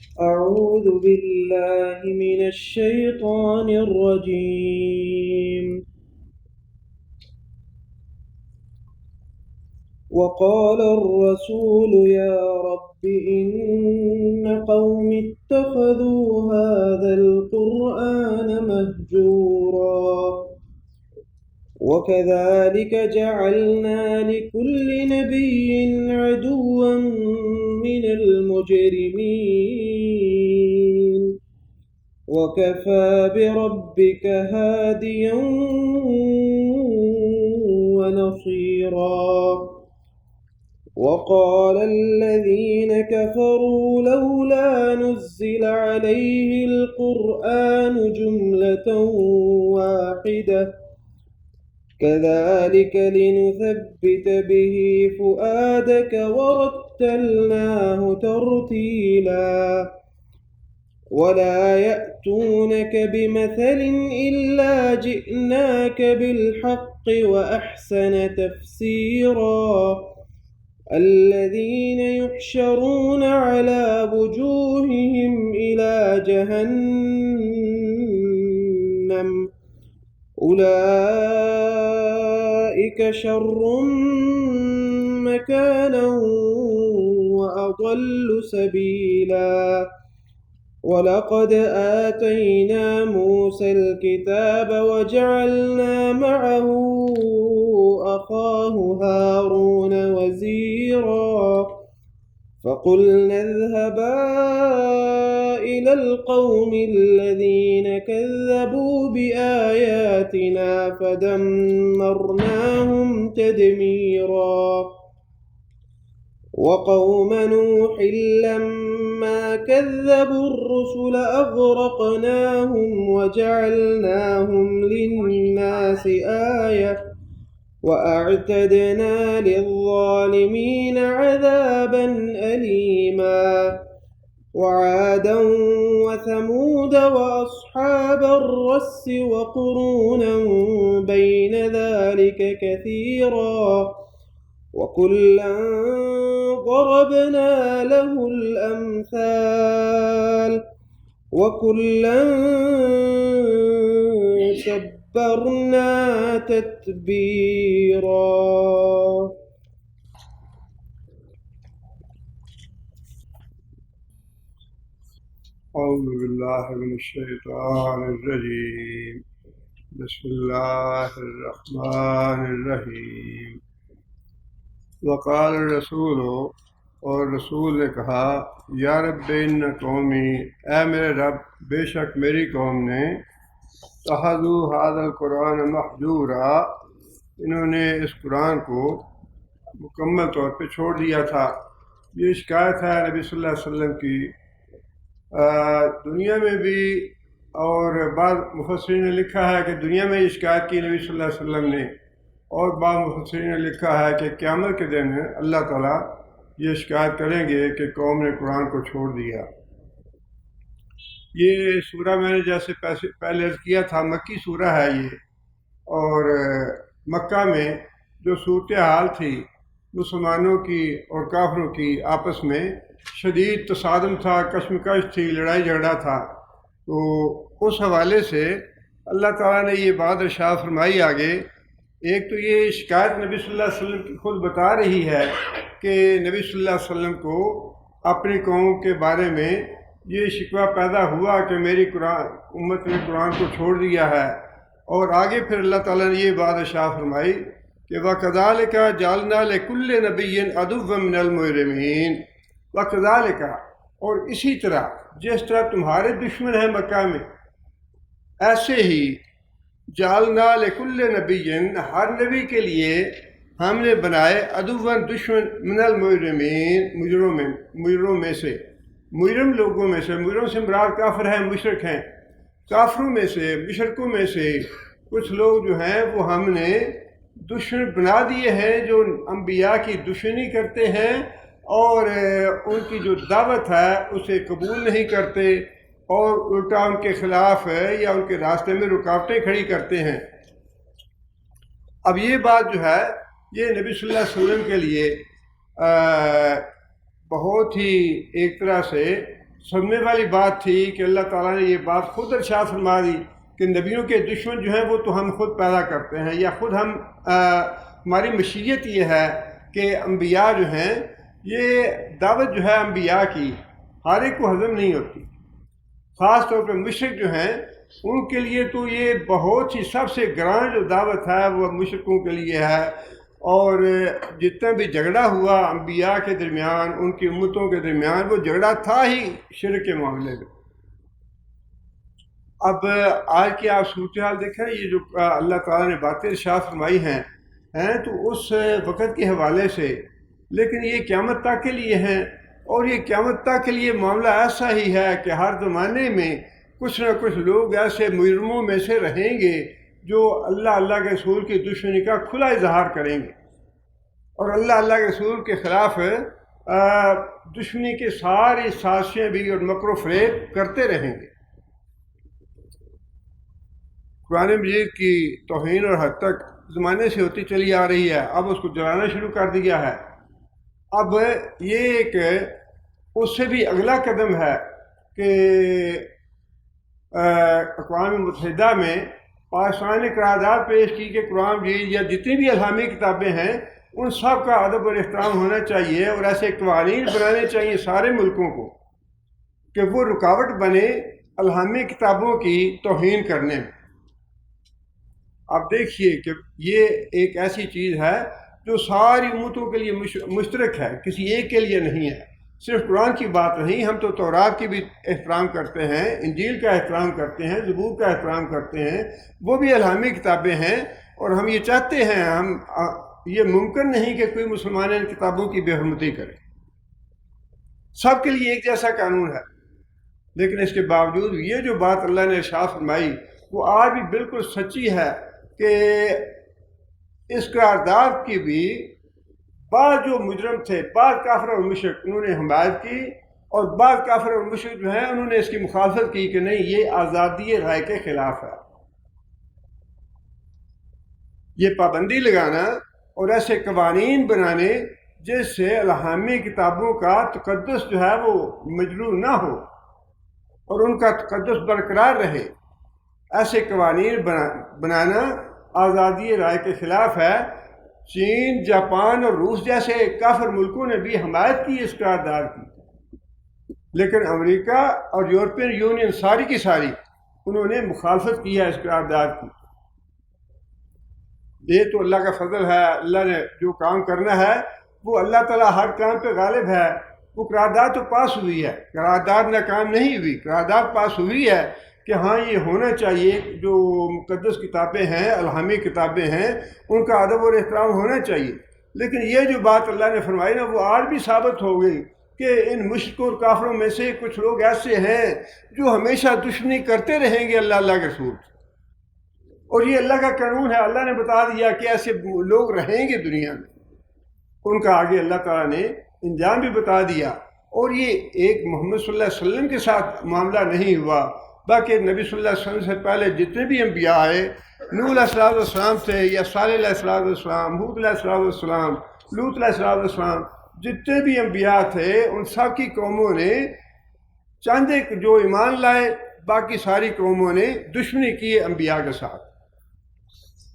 أعوذ بالله من الشيطان الرجيم. وقال الرسول يا رب إن قوم اتخذوا هذا القرآن مهجورا وكذلك جعلنا لكل نبي عدوا من المجرمين وكفى بربك هاديا ونصيرا. وقال الذين كفروا لولا نزل عليه القرآن جملة واحدة كذلك لنثبت به فؤادك ورتلناه ترتيلا. ولا يأتونك بمثل إلا جئناك بالحق وأحسن تفسيرا. الذين يحشرون على وجوههم إلى جهنم أولئك شر مكانا وأضل سبيلا. ولقد آتينا موسى الكتاب وجعلنا معه أخاه هارون وزيرا. فقلنا اذهبا إلى القوم الذين كذبوا بآياتنا فدمرناهم تدميرا. وقوم نوح لما كذبوا الرسل أغرقناهم وجعلناهم للناس آية وأعتدنا للظالمين عذابا أليما. وعادا وثمود وأصحاب الرس وقرونا بين ذلك كثيرا وكلا ضربنا له الأمثال وكلا تبرنا تتبيرا. أعوذ بالله من الشيطان الرجيم. بسم الله الرحمن الرحیم. وقال الرسول، اور رسول نے کہا، یا رب ان قومی، اے میرے رب بے شک میری قوم نے اتخذوا هذا القرآن محجورا، انہوں نے اس قرآن کو مکمل طور پہ چھوڑ دیا تھا۔ یہ شکایت ہے نبی صلی اللہ علیہ وسلم کی دنیا میں بھی، اور بعض مفسرین نے لکھا ہے کہ دنیا میں یہ شکایت کی نبی صلی اللہ علیہ وسلم نے، اور بعض مفسرین نے لکھا ہے کہ قیامت کے دن اللہ تعالیٰ یہ شکایت کریں گے کہ قوم نے قرآن کو چھوڑ دیا۔ یہ سورہ میں نے جیسے پہلے عرض کیا تھا مکی سورہ ہے یہ، اور مکہ میں جو صورتحال تھی مسلمانوں کی اور کافروں کی آپس میں شدید تصادم تھا، کشمکش تھی، لڑائی جھگڑا تھا، تو اس حوالے سے اللہ تعالیٰ نے یہ بات ارشاد فرمائی آگے۔ ایک تو یہ شکایت نبی صلی اللہ علیہ وسلم کی خود بتا رہی ہے کہ نبی صلی اللہ علیہ وسلم کو اپنی قوم کے بارے میں یہ شکوہ پیدا ہوا کہ میری امت نے قرآن کو چھوڑ دیا ہے، اور آگے پھر اللہ تعالیٰ نے یہ بات ارشاد فرمائی کہ وَكَذَلِكَ جَعَلْنَا لِكُلِّ نَبِيٍّ عَدُوًّا مِّنَ الْمُجْرِمِينَ۔ وَكَذَلِكَ، اور اسی طرح جس طرح تمہارے دشمن ہیں مکہ میں، ایسے ہی جعلنا لکل نبی، ہر نبی کے لیے ہم نے بنائے عدوًا دشمن من المجرمین، مجرموں میں سے، مجرم لوگوں میں سے، مجرم سے مراد کافر ہیں، مشرک ہیں، کافروں میں سے، مشرکوں میں سے کچھ لوگ جو ہیں وہ ہم نے دشمن بنا دیے ہیں، جو انبیاء کی دشمنی کرتے ہیں اور ان کی جو دعوت ہے اسے قبول نہیں کرتے، اور الٹا ان کے خلاف ہے یا ان کے راستے میں رکاوٹیں کھڑی کرتے ہیں۔ اب یہ بات جو ہے یہ نبی صلی اللہ علیہ وسلم کے لیے بہت ہی ایک طرح سے صدمے والی بات تھی کہ اللہ تعالیٰ نے یہ بات خود ارشاد فرما دی کہ نبیوں کے دشمن جو ہیں وہ تو ہم خود پیدا کرتے ہیں، یا خود ہماری مشیت یہ ہے کہ انبیاء جو ہیں یہ دعوت جو ہے انبیاء کی ہر ایک کو ہضم نہیں ہوتی، خاص طور پہ مشرک جو ہیں ان کے لیے تو یہ بہت ہی سب سے گران جو دعوت ہے وہ مشرکوں کے لیے ہے۔ اور جتنا بھی جھگڑا ہوا انبیاء کے درمیان، ان کی امتوں کے درمیان، وہ جھگڑا تھا ہی شرک کے معاملے میں۔ اب آج کی آپ صورتحال دیکھیں، یہ جو اللہ تعالیٰ نے باتیں ارشاد فرمائی ہیں تو اس وقت کے حوالے سے، لیکن یہ قیامت تک کے لیے ہیں، اور یہ قیامت تک کے لیے معاملہ ایسا ہی ہے کہ ہر زمانے میں کچھ نہ کچھ لوگ ایسے مجرموں میں سے رہیں گے جو اللہ کے رسول کی دشمنی کا کھلا اظہار کریں گے، اور اللہ کے رسول کے خلاف دشمنی کی ساری سازشیں بھی اور مکر و فریب کرتے رہیں گے۔ قرآن مجید کی توہین اور حد تک زمانے سے ہوتی چلی آ رہی ہے، اب اس کو جلانا شروع کر دیا ہے۔ اب یہ ایک اس سے بھی اگلا قدم ہے کہ اقوام متحدہ میں پاکستان نے قرارداد پیش کی کہ قرآن مجید یا جتنی بھی الہامی کتابیں ہیں ان سب کا ادب اور احترام ہونا چاہیے، اور ایسے قوانین بنانے چاہیے سارے ملکوں کو کہ وہ رکاوٹ بنے الہامی کتابوں کی توہین کرنے میں۔ آپ دیکھیے کہ یہ ایک ایسی چیز ہے جو ساری امتوں کے لیے مشترک ہے، کسی ایک کے لیے نہیں ہے۔ صرف قرآن کی بات نہیں، ہم تو تورات کی بھی احترام کرتے ہیں، انجیل کا احترام کرتے ہیں، زبور کا احترام کرتے ہیں، وہ بھی الہامی کتابیں ہیں، اور ہم یہ چاہتے ہیں، یہ ممکن نہیں کہ کوئی مسلمان ان کتابوں کی بے حرمتی کرے۔ سب کے لیے ایک جیسا قانون ہے، لیکن اس کے باوجود یہ جو بات اللہ نے ارشاد فرمائی وہ آج بھی بالکل سچی ہے کہ اس قرارداد کی بھی بعض جو مجرم تھے، بعض کافر اور مشرک، انہوں نے حمایت کی، اور بعض کافر اور مشرک جو ہیں انہوں نے اس کی مخالفت کی کہ نہیں، یہ آزادی رائے کے خلاف ہے۔ یہ پابندی لگانا اور ایسے قوانین بنانے جس سے الہامی کتابوں کا تقدس جو ہے وہ مجروح نہ ہو اور ان کا تقدس برقرار رہے، ایسے قوانین بنانا آزادی رائے کے خلاف ہے۔ چین، جاپان اور روس جیسے کافر ملکوں نے بھی حمایت کی اس قرارداد کی، لیکن امریکہ اور یورپین یونین ساری کی ساری انہوں نے مخالفت کی ہے اس قرارداد کی۔ یہ تو اللہ کا فضل ہے، اللہ نے جو کام کرنا ہے وہ اللہ تعالیٰ ہر کام پہ غالب ہے۔ وہ قرارداد تو پاس ہوئی ہے، قرارداد ناکام نہیں ہوئی، قرارداد پاس ہوئی ہے کہ ہاں یہ ہونا چاہیے، جو مقدس کتابیں ہیں، الہامی کتابیں ہیں، ان کا ادب اور احترام ہونا چاہیے۔ لیکن یہ جو بات اللہ نے فرمائی نا، وہ آج بھی ثابت ہو گئی کہ ان مشرکوں اور کافروں میں سے کچھ لوگ ایسے ہیں جو ہمیشہ دشمنی کرتے رہیں گے اللہ کے رسول، اور یہ اللہ کا قانون ہے۔ اللہ نے بتا دیا کہ ایسے لوگ رہیں گے دنیا میں، ان کا آگے اللہ تعالیٰ نے انجام بھی بتا دیا۔ اور یہ ایک محمد صلی اللہ علیہ وسلم کے ساتھ معاملہ نہیں ہوا، باقی نبی صلی اللہ علیہ وسلم سے پہلے جتنے بھی انبیاء آئے، نوح علیہ السلام سے یا صالح علیہ السلام، ہود علیہ السلام، لوط علیہ السلام، جتنے بھی انبیاء تھے ان سب کی قوموں نے چند ایک جو ایمان لائے، باقی ساری قوموں نے دشمنی کی انبیاء کے ساتھ۔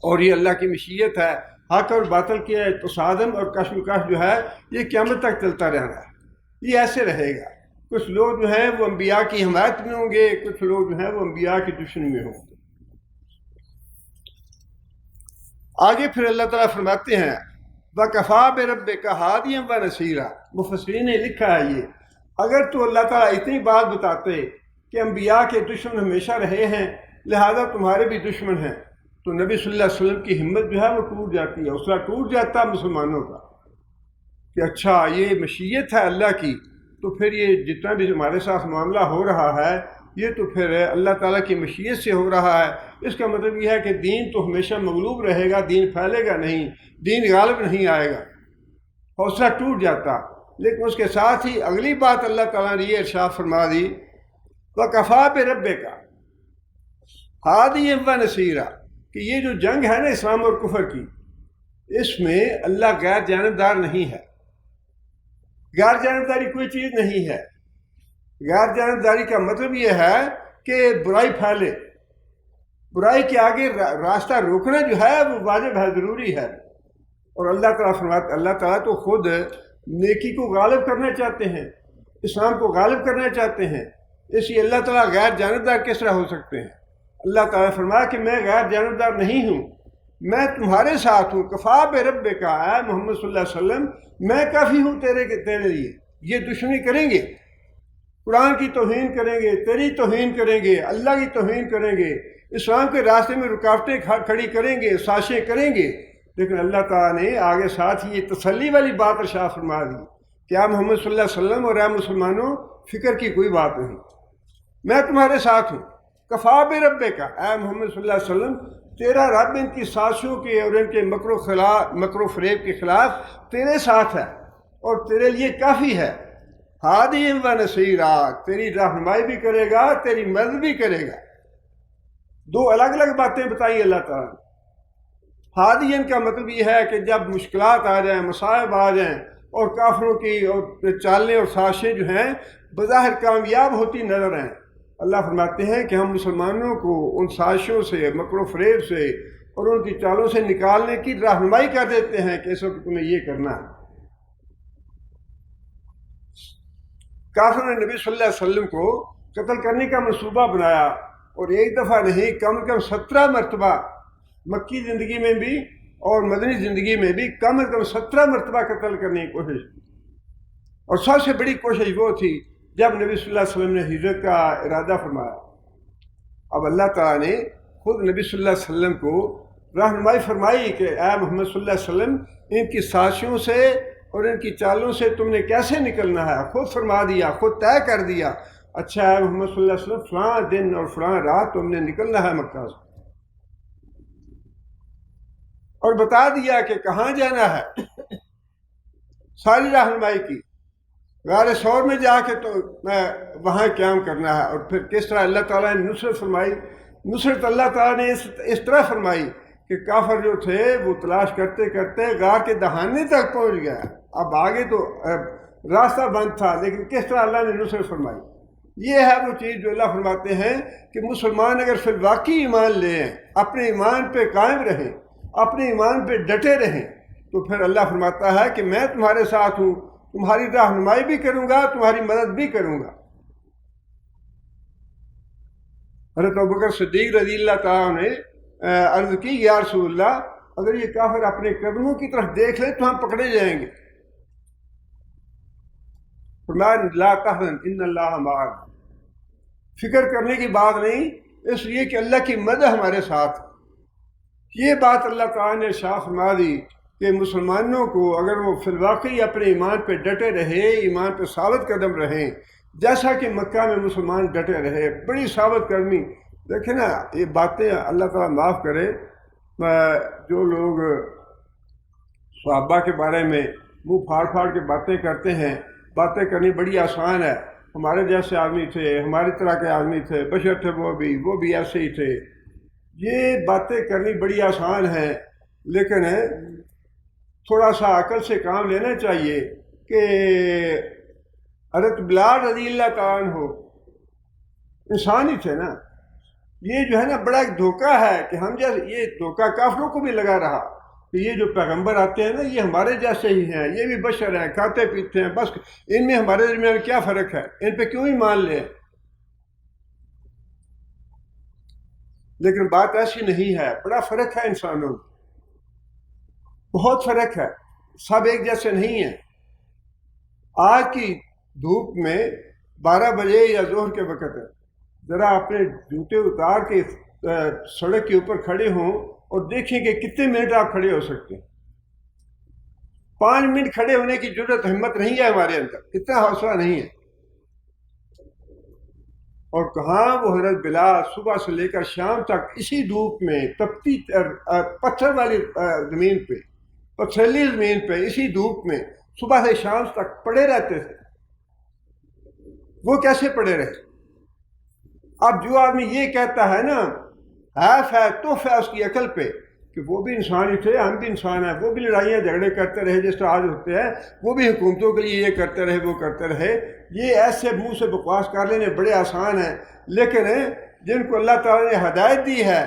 اور یہ اللہ کی مشیت ہے، حق اور باطل کی تصادم اور کشمکش جو ہے یہ قیامت تک چلتا رہنا ہے، یہ ایسے رہے گا۔ کچھ لوگ جو ہیں وہ انبیاء کی حمایت میں ہوں گے، کچھ لوگ جو ہیں وہ انبیاء کی دشمنی میں ہوں گے۔ آگے پھر اللہ تعالیٰ فرماتے ہیں وَكَفَىٰ بِرَبِّكَ هَادِيًا وَنَصِيرًا۔ مفسرین نے لکھا ہے یہ، اگر تو اللہ تعالیٰ اتنی بات بتاتے کہ انبیاء کے دشمن ہمیشہ رہے ہیں لہذا تمہارے بھی دشمن ہیں، تو نبی صلی اللہ علیہ وسلم کی ہمت جو ہے وہ ٹوٹ جاتی ہے، حوصلہ ٹوٹ جاتا مسلمانوں کا کہ اچھا یہ مشیت ہے اللہ کی، تو پھر یہ جتنا بھی ہمارے ساتھ معاملہ ہو رہا ہے یہ تو پھر اللہ تعالیٰ کی مشیت سے ہو رہا ہے۔ اس کا مطلب یہ ہے کہ دین تو ہمیشہ مغلوب رہے گا، دین پھیلے گا نہیں، دین غالب نہیں آئے گا، حوصلہ ٹوٹ جاتا۔ لیکن اس کے ساتھ ہی اگلی بات اللہ تعالیٰ نے یہ ارشاد فرما دی وَكَفَىٰ بِرَبِّكَ هَادِيًا وَنَصِيرًا، کہ یہ جو جنگ ہے نا اسلام اور کفر کی، اس میں اللہ غیر جانبدار نہیں ہے، غیر جانبداری کوئی چیز نہیں ہے۔ غیر جانبداری کا مطلب یہ ہے کہ برائی پھیلے، برائی کے آگے راستہ روکنا جو ہے وہ واجب ہے، ضروری ہے۔ اور اللہ تعالیٰ فرماتے، اللہ تعالیٰ تو خود نیکی کو غالب کرنا چاہتے ہیں، اسلام کو غالب کرنا چاہتے ہیں، اس لیے اللہ تعالیٰ غیر جانبدار کس طرح ہو سکتے ہیں؟ اللہ تعالیٰ نے فرمایا کہ میں غیر جانبدار نہیں ہوں، میں تمہارے ساتھ ہوں، کفا بربک، اے محمد صلی اللہ علیہ وسلم میں کافی ہوں تیرے لیے۔ یہ دشمنی کریں گے، قرآن کی توہین کریں گے، تیری توہین کریں گے، اللہ کی توہین کریں گے، اسلام کے راستے میں رکاوٹیں کھڑی کریں گے، سازشیں کریں گے، لیکن اللہ تعالیٰ نے آگے ساتھ ہی یہ تسلی والی بات ارشاد فرما دی کہ آپ محمد صلی اللہ علیہ وسلم اور اے مسلمانوں فکر کی کوئی بات نہیں، میں تمہارے ساتھ ہوں، کفا بربک، اے محمد صلی اللہ علیہ وسلم تیرا رب ان کی سازشوں کے اور ان کے مکر و فریب کے خلاف تیرے ساتھ ہے اور تیرے لیے کافی ہے، ہادی و نصیرا، تیری رہنمائی بھی کرے گا، تیری مدد بھی کرے گا۔ دو الگ الگ باتیں بتائی اللہ تعالیٰ نے۔ ہادین کا مطلب یہ ہے کہ جب مشکلات آ جائیں، مصائب آ جائیں اور کافروں کی اور چالیں اور سازشیں جو ہیں بظاہر کامیاب ہوتی نظر آئیں، اللہ فرماتے ہیں کہ ہم مسلمانوں کو ان سازشوں سے، مکر و فریب سے اور ان کی چالوں سے نکالنے کی رہنمائی کر دیتے ہیں کہ اس وقت تمہیں یہ کرنا ہے۔ کافروں نے نبی صلی اللہ علیہ وسلم کو قتل کرنے کا منصوبہ بنایا، اور ایک دفعہ نہیں، کم از کم 17 مرتبہ مکی زندگی میں بھی اور مدنی زندگی میں بھی کم از کم 17 مرتبہ قتل کرنے کی کوشش کی، اور سب سے بڑی کوشش وہ تھی جب نبی صلی اللہ علیہ وسلم نے ہجرت کا ارادہ فرمایا۔ اب اللہ تعالیٰ نے خود نبی صلی اللہ علیہ وسلم کو رہنمائی فرمائی کہ اے محمد صلی اللہ علیہ وسلم ان کی سازشوں سے اور ان کی چالوں سے تم نے کیسے نکلنا ہے، خود فرما دیا، خود طے کر دیا، اچھا ہے محمد صلی اللہ علیہ وسلم فلاں دن اور فلاں رات تم نے نکلنا ہے مکہ سے، اور بتا دیا کہ کہاں جانا ہے، ساری رہنمائی کی، غار ثور میں جا کے تو وہاں قیام کرنا ہے، اور پھر کس طرح اللہ تعالیٰ نے نصرت فرمائی۔ نصرت اللہ تعالیٰ نے اس طرح فرمائی کہ کافر جو تھے وہ تلاش کرتے کرتے غار کے دہانے تک پہنچ گیا، اب آگے تو راستہ بند تھا، لیکن کس طرح اللہ نے نصرت فرمائی۔ یہ ہے وہ چیز جو اللہ فرماتے ہیں کہ مسلمان اگر پھر واقعی ایمان لیں، اپنے ایمان پہ قائم رہیں، اپنے ایمان پہ ڈٹے رہیں، تو پھر اللہ فرماتا ہے کہ میں تمہارے ساتھ ہوں، تمہاری رہنمائی بھی کروں گا، تمہاری مدد بھی کروں گا۔ حضرت ابوبکر صدیق رضی اللہ تعالیٰ نے عرض کی یا رسول اللہ اگر یہ کافر اپنے قدموں کی طرف دیکھ لے تو ہم پکڑے جائیں گے۔ فرمایا لا تحزن ان اللہ معنا، فکر کرنے کی بات نہیں، اس لیے کہ اللہ کی مدد ہمارے ساتھ۔ یہ بات اللہ تعالیٰ نے ارشاد فرما دی کہ مسلمانوں کو اگر وہ فی الواقعی اپنے ایمان پہ ڈٹے رہے، ایمان پہ ثابت قدم رہیں، جیسا کہ مکہ میں مسلمان ڈٹے رہے، بڑی ثابت قدمی۔ دیکھیں نا یہ باتیں اللہ تعالیٰ معاف کرے، جو لوگ صحابہ کے بارے میں منہ پھاڑ پھاڑ کے باتیں کرتے ہیں، باتیں کرنی بڑی آسان ہے، ہمارے جیسے آدمی تھے، ہماری طرح کے آدمی تھے، بشر تھے وہ بھی ایسے ہی تھے، یہ باتیں کرنی بڑی آسان ہے، لیکن تھوڑا سا عقل سے کام لینا چاہیے کہ حضرت بلال رضی اللہ تعالیٰ عنہ انسان ہی تھے نا، یہ جو ہے نا بڑا ایک دھوکہ ہے کہ ہم جیسے، یہ دھوکہ کافروں کو بھی لگا رہا کہ یہ جو پیغمبر آتے ہیں نا یہ ہمارے جیسے ہی ہیں، یہ بھی بشر ہیں، کھاتے پیتے ہیں، بس ان میں ہمارے درمیان کیا فرق ہے، ان پہ کیوں ہی مان لیں۔ لیکن بات ایسی نہیں ہے، بڑا فرق ہے انسانوں میں، بہت فرق ہے، سب ایک جیسے نہیں ہیں۔ آج کی دھوپ میں 12 بجے یا ظہر کے وقت ہے، ذرا اپنے جوتے اتار کے سڑک کے اوپر کھڑے ہوں اور دیکھیں کہ کتنے منٹ آپ کھڑے ہو سکتے ہیں۔ 5 منٹ کھڑے ہونے کی جرات ہمت نہیں ہے ہمارے اندر، اتنا حوصلہ نہیں ہے۔ اور کہاں وہ حضرت بلال صبح سے لے کر شام تک اسی دھوپ میں، تپتی پتھر والی زمین پہ، پتھریلی زمین پہ، اسی دھوپ میں صبح سے شام تک پڑے رہتے تھے۔ وہ کیسے پڑے رہے؟ اب جو آدمی یہ کہتا ہے نا، حیف ہے، توف ہے اس کی عقل پہ کہ وہ بھی انسان ہی تھے، ہم بھی انسان ہیں، وہ بھی لڑائیاں جھگڑے کرتے رہے جس طرح آج ہوتے ہیں، وہ بھی حکومتوں کے لیے یہ کرتے رہے وہ کرتے رہے۔ یہ ایسے منہ سے بکواس کر لینے بڑے آسان ہیں، لیکن جن کو اللہ تعالیٰ نے ہدایت دی ہے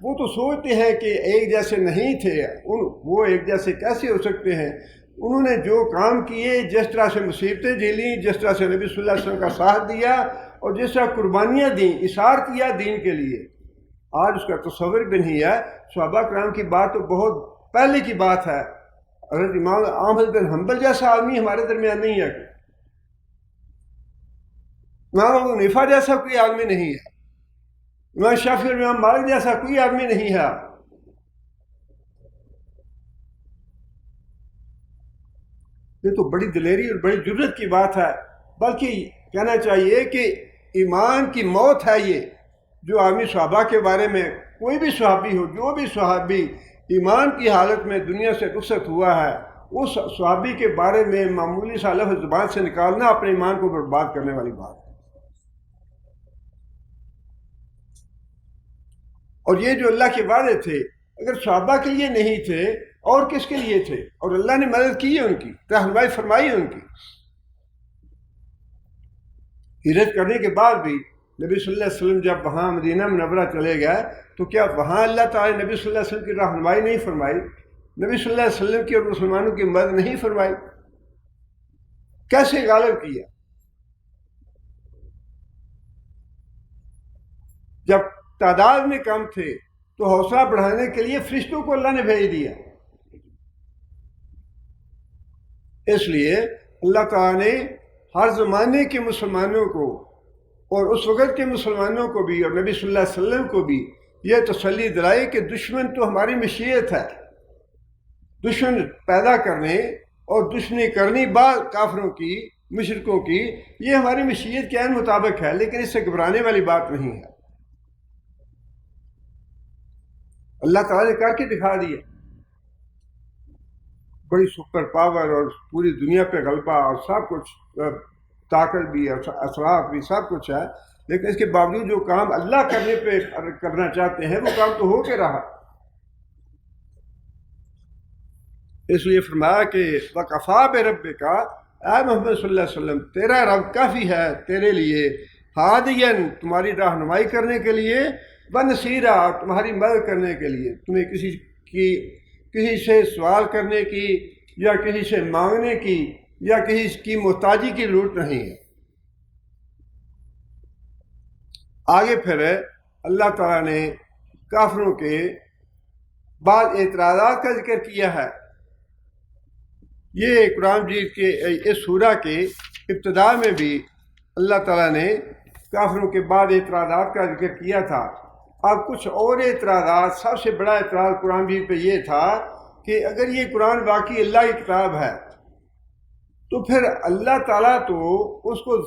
وہ تو سوچتے ہیں کہ ایک جیسے نہیں تھے، وہ ایک جیسے کیسے ہو سکتے ہیں؟ انہوں نے جو کام کیے، جس طرح سے مصیبتیں جھیلیں، جس طرح سے نبی صلی اللہ علیہ وسلم کا ساتھ دیا اور جس طرح قربانیاں دیں، اثار کیا دین کے لیے، آج اس کا تصور بھی نہیں ہے۔ صحابہ کرام کی بات تو بہت پہلے کی بات ہے۔ حضرت امام احمد بن حنبل جیسا آدمی ہمارے درمیان نہیں ہے، امام ابو حنیفہ جیسا کوئی آدمی نہیں ہے، امام شافعی اور امام مالک جیسا کوئی آدمی نہیں ہے۔ یہ تو بڑی دلیری اور بڑی جرت کی بات ہے، بلکہ کہنا چاہیے کہ ایمان کی موت ہے یہ، جو آدمی صحابہ کے بارے میں، کوئی بھی صحابی ہو، جو بھی صحابی ایمان کی حالت میں دنیا سے رخصت ہوا ہے، اس صحابی کے بارے میں معمولی سا لفظ زبان سے نکالنا اپنے ایمان کو برباد کرنے والی بات ہے۔ اور یہ جو اللہ کے وعدے تھے، اگر صحابہ کے لیے نہیں تھے اور کس کے لیے تھے؟ اور اللہ نے مدد کی ہے ان کی، رہنمائی فرمائی ہے ان کی۔ ہجرت کرنے کے بعد بھی نبی صلی اللہ علیہ وسلم جب وہاں مدینہ منورہ چلے گئے تو کیا وہاں اللہ تعالیٰ نے نبی صلی اللہ علیہ وسلم کی رہنمائی نہیں فرمائی؟ نبی صلی اللہ علیہ وسلم کی اور مسلمانوں کی مدد نہیں فرمائی؟ کیسے غالب کیا؟ جب تعداد میں کم تھے تو حوصلہ بڑھانے کے لیے فرشتوں کو اللہ نے بھیج دیا۔ اس لیے اللہ تعالیٰ نے ہر زمانے کے مسلمانوں کو اور اس وقت کے مسلمانوں کو بھی اور نبی صلی اللہ علیہ وسلم کو بھی یہ تسلی دلائی کہ دشمن تو ہماری مشیت ہے، دشمن پیدا کرنے اور دشمنی کرنی بعض کافروں کی، مشرکوں کی، یہ ہماری مشیت کے عین مطابق ہے، لیکن اس سے گھبرانے والی بات نہیں ہے۔ اللہ تعالیٰ نے کر کے دکھا دیا، بڑی سپر پاور اور پوری دنیا پہ غلبہ اور سب کچھ، طاقت بھی اور اثرات بھی سب کچھ ہے، لیکن اس کے باوجود جو کام اللہ کرنا چاہتے ہیں وہ کام تو ہو کے رہا۔ اس لیے فرمایا کہ وَكَفَىٰ بِرَبِّكَ، اے محمد صلی اللہ علیہ وسلم تیرا رب کافی ہے تیرے لیے، ہادین تمہاری رہنمائی کرنے کے لیے، وَنَصِيرًا تمہاری مدد کرنے کے لیے۔ تمہیں کسی سے سوال کرنے کی یا کسی سے مانگنے کی یا کسی کی محتاجی کی ضرورت نہیں ہے۔ آگے پھر اللہ تعالیٰ نے کافروں کے بعض اعتراضات کا ذکر کیا ہے۔ یہ قرآن مجید کے اس سورہ کے ابتدا میں بھی اللہ تعالیٰ نے کافروں کے بعد اعتراضات کا ذکر کیا تھا۔ اب کچھ اور اعتراضات، سب سے بڑا اعتراض قرآن مجید پہ یہ تھا کہ اگر یہ قرآن واقعی اللہ کی کتاب ہے تو پھر اللہ تعالیٰ تو اس کو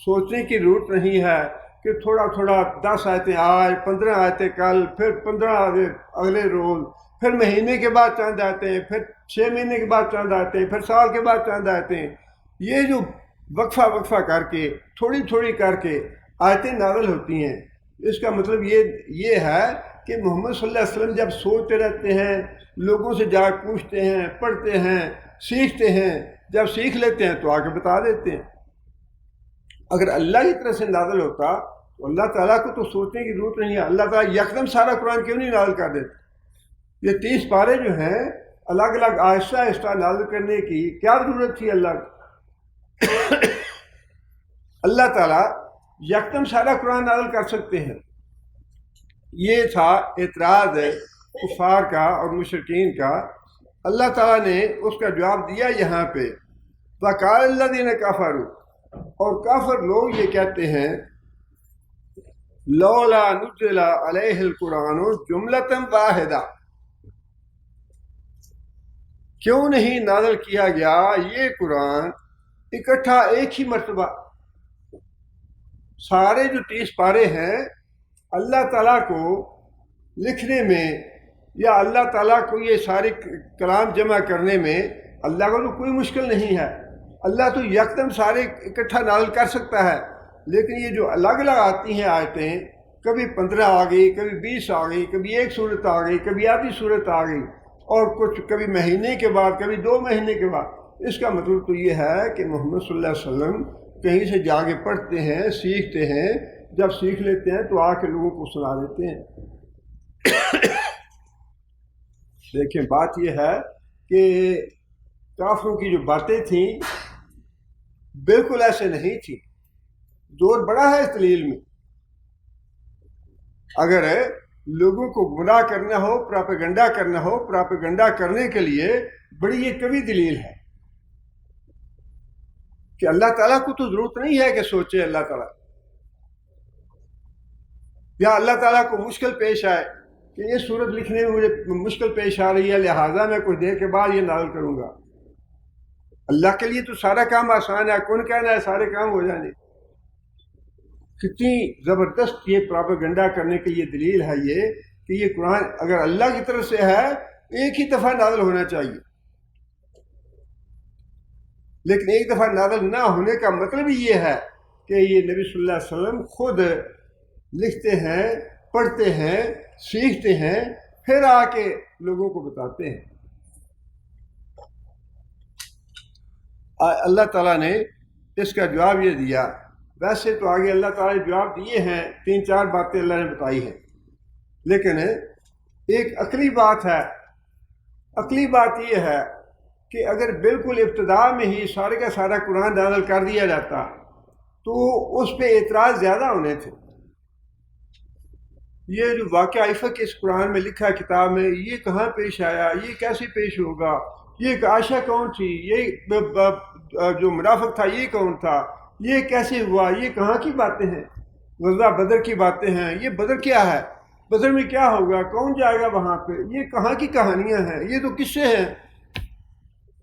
سوچنے کی ضرورت نہیں ہے کہ تھوڑا تھوڑا 10 آیتیں آج، 15 آیتیں کل، پھر 15 اگلے روز، پھر مہینے کے بعد چند آیتیں، پھر 6 مہینے کے بعد چند آیتیں، پھر سال کے بعد چند آیتیں۔ یہ جو وقفہ کر کے تھوڑی تھوڑی کر کے آیتیں نازل ہوتی ہیں، اس کا مطلب یہ ہے کہ محمد صلی اللہ علیہ وسلم جب سوچتے رہتے ہیں، لوگوں سے جا پوچھتے ہیں، پڑھتے ہیں، سیکھتے ہیں، جب سیکھ لیتے ہیں تو آگے بتا دیتے ہیں۔ اگر اللہ کی طرف سے نازل ہوتا تو اللہ تعالیٰ کو تو سوچنے کی ضرورت نہیں ہے، اللہ تعالیٰ یکدم سارا قرآن کیوں نہیں نازل کر دیتے؟ یہ 30 پارے جو ہیں الگ الگ آہستہ آہستہ نازل کرنے کی کیا ضرورت تھی اللہ کو؟ اللہ تعالیٰ یکدم سارا قرآن نازل کر سکتے ہیں۔ یہ تھا اعتراض کفار کا اور مشرکین کا۔ اللہ تعالیٰ نے اس کا جواب دیا یہاں پہ، وَقَالَ الَّذِينَ كَفَرُوا، اور کافر لوگ یہ کہتے ہیں لَوْلَا نُزِّلَ عَلَيْهِ الْقُرْآنُ جُمْلَةً وَاحِدَةً، کیوں نہیں نازل کیا گیا یہ قرآن اکٹھا ایک ہی مرتبہ؟ سارے جو 30 پارے ہیں اللہ تعالیٰ کو لکھنے میں یا اللہ تعالیٰ کو یہ سارے کلام جمع کرنے میں اللہ کو تو کوئی مشکل نہیں ہے، اللہ تو یکدم سارے اکٹھا نازل کر سکتا ہے، لیکن یہ جو الگ الگ آتی ہیں آیتیں، کبھی 15 آ گئی، کبھی 20 آ گئی، کبھی ایک صورت آ گئی، کبھی آدھی صورت آ گئی، اور کچھ کبھی مہینے کے بعد، کبھی 2 مہینے کے بعد۔ اس کا مطلب تو یہ ہے کہ محمد صلی اللہ علیہ وسلم کہیں سے جا کے پڑھتے ہیں، سیکھتے ہیں، جب سیکھ لیتے ہیں تو آ کے لوگوں کو سنا دیتے ہیں۔ دیکھیں بات یہ ہے کہ کافروں کی جو باتیں تھیں بالکل ایسے نہیں تھیں۔ زور بڑا ہے اس دلیل میں۔ اگر لوگوں کو گمراہ کرنا ہو، پراپیگنڈا کرنا ہو، پراپیگنڈا کرنے کے لیے بڑی یہ قوی دلیل ہے کہ اللہ تعالیٰ کو تو ضرورت نہیں ہے کہ سوچے اللہ تعالیٰ، یا اللہ تعالیٰ کو مشکل پیش آئے کہ یہ صورت لکھنے میں مجھے مشکل پیش آ رہی ہے، لہٰذا میں کچھ دیر کے بعد یہ نازل کروں گا۔ اللہ کے لیے تو سارا کام آسان ہے، کون کہنا ہے سارے کام ہو جانے۔ کتنی زبردست یہ پراپیگنڈا کرنے کی یہ دلیل ہے یہ کہ یہ قرآن اگر اللہ کی طرف سے ہے ایک ہی دفعہ نازل ہونا چاہیے، لیکن ایک دفعہ نازل نہ ہونے کا مطلب یہ ہے کہ یہ نبی صلی اللہ علیہ وسلم خود لکھتے ہیں، پڑھتے ہیں، سیکھتے ہیں، پھر آ کے لوگوں کو بتاتے ہیں۔ اللہ تعالیٰ نے اس کا جواب یہ دیا۔ ویسے تو آگے اللہ تعالیٰ نے جواب دیے ہیں، 3-4 باتیں اللہ نے بتائی ہیں، لیکن ایک عقلی بات ہے۔ عقلی بات یہ ہے کہ اگر بالکل ابتدا میں ہی سارے کا سارا قرآن نازل کر دیا جاتا تو اس پہ اعتراض زیادہ ہونے تھے۔ یہ جو واقعہ افق اس قرآن میں لکھا ہے کتاب میں، یہ کہاں پیش آیا، یہ کیسے پیش ہوگا، یہ عائشہ کون تھی، یہ جو منافق تھا یہ کون تھا، یہ کیسے ہوا، یہ کہاں کی باتیں ہیں، غزوہ بدر کی باتیں ہیں، یہ بدر کیا ہے، بدر میں کیا ہوگا، کون جائے گا وہاں پہ، یہ کہاں کی کہانیاں ہیں، یہ تو قصے ہیں۔